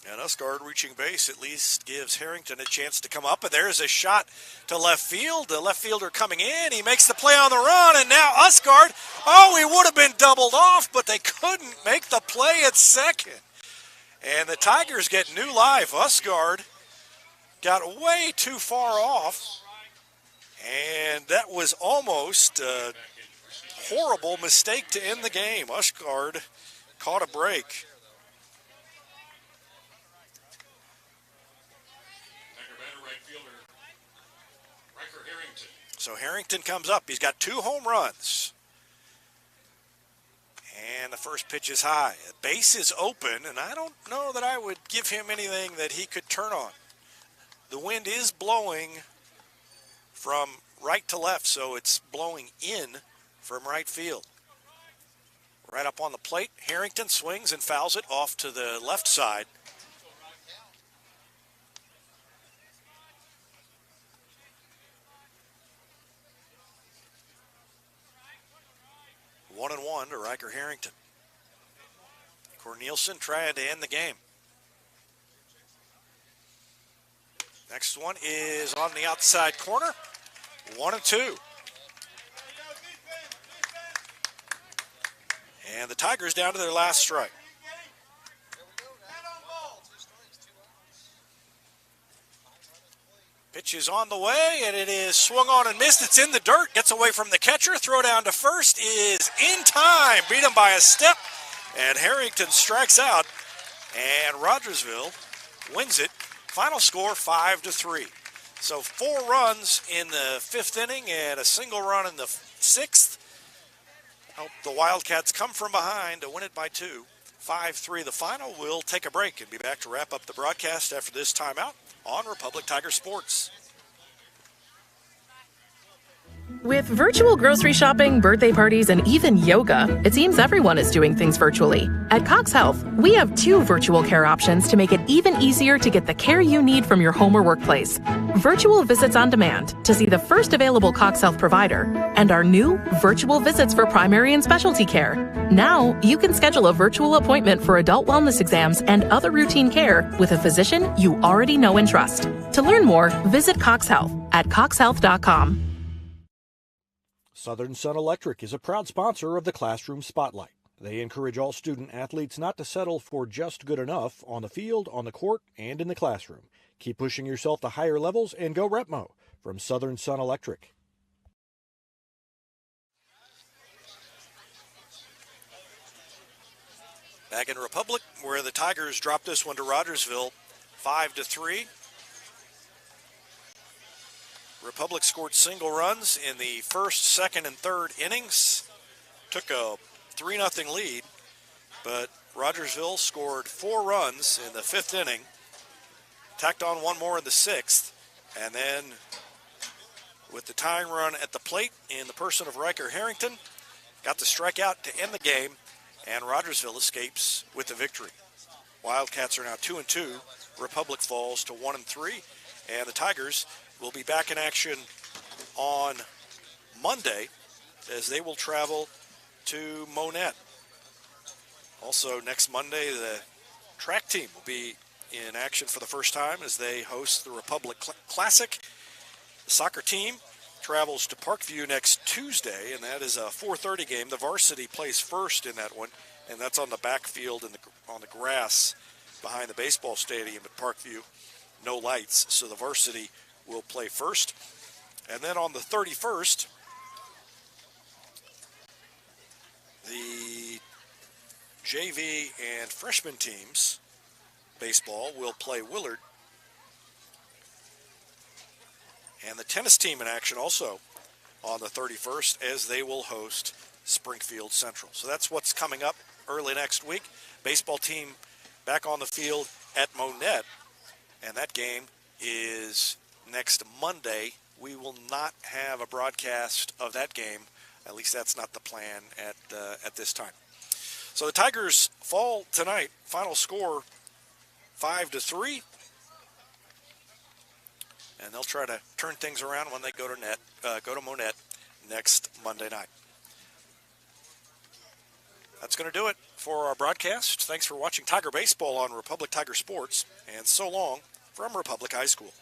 And Usgard reaching base at least gives Harrington a chance to come up. And there's a shot to left field. The left fielder coming in. He makes the play on the run. And now Usgard, he would have been doubled off, but they couldn't make the play at second. And the Tigers get new life. Usgard got way too far off. And that was almost a horrible mistake to end the game. Usgard caught a break. So Harrington comes up. He's got 2 home runs. And the first pitch is high. The base is open, and I don't know that I would give him anything that he could turn on. The wind is blowing from right to left, so it's blowing in from right field. Right up on the plate, Harrington swings and fouls it off to the left side. One and one to Riker Harrington. Cornelison trying to end the game. Next one is on the outside corner. 1-2. And the Tigers down to their last strike. Pitch is on the way, and it is swung on and missed. It's in the dirt. Gets away from the catcher. Throw down to first is in time. Beat him by a step, and Harrington strikes out. And Rogersville wins it. Final score 5-3. So 4 runs in the 5th inning and a single run in the 6th. Help the Wildcats come from behind to win it by 2. 5-3 the final. We'll take a break and be back to wrap up the broadcast after this timeout on Republic Tiger Sports. With virtual grocery shopping, birthday parties, and even yoga, it seems everyone is doing things virtually. At Cox Health, we have 2 virtual care options to make it even easier to get the care you need from your home or workplace. Virtual visits on demand to see the first available Cox Health provider, and our new virtual visits for primary and specialty care. Now, you can schedule a virtual appointment for adult wellness exams and other routine care with a physician you already know and trust. To learn more, visit Cox Health at coxhealth.com. Southern Sun Electric is a proud sponsor of the Classroom Spotlight. They encourage all student athletes not to settle for just good enough on the field, on the court, and in the classroom. Keep pushing yourself to higher levels and go Repmo from Southern Sun Electric. Back in Republic, where the Tigers dropped this one to Rogersville, 5-3. Republic scored single runs in the 1st, 2nd, and 3rd innings. Took a 3-0 lead, but Rogersville scored 4 runs in the 5th inning. Tacked on 1 more in the 6th, and then with the tying run at the plate in the person of Riker Harrington, got the strikeout to end the game, and Rogersville escapes with the victory. Wildcats are now 2-2. Republic falls to 1-3, and the Tigers will be back in action on Monday as they will travel to Monette. Also, next Monday, the track team will be in action for the first time as they host the Republic Classic. The soccer team travels to Parkview next Tuesday, and that is a 4:30 game. The varsity plays first in that one, and that's on the backfield and on the grass behind the baseball stadium at Parkview. No lights, so the varsity will play first. And then on the 31st, the JV and freshman teams, baseball, will play Willard. And the tennis team in action also on the 31st as they will host Springfield Central. So that's what's coming up early next week. Baseball team back on the field at Monette, and that game is next Monday. We will not have a broadcast of that game. At least that's not the plan at this time. So the Tigers fall tonight. Final score 5-3. And they'll try to turn things around when they go to Monette next Monday night. That's going to do it for our broadcast. Thanks for watching Tiger Baseball on Republic Tiger Sports, and so long from Republic High School.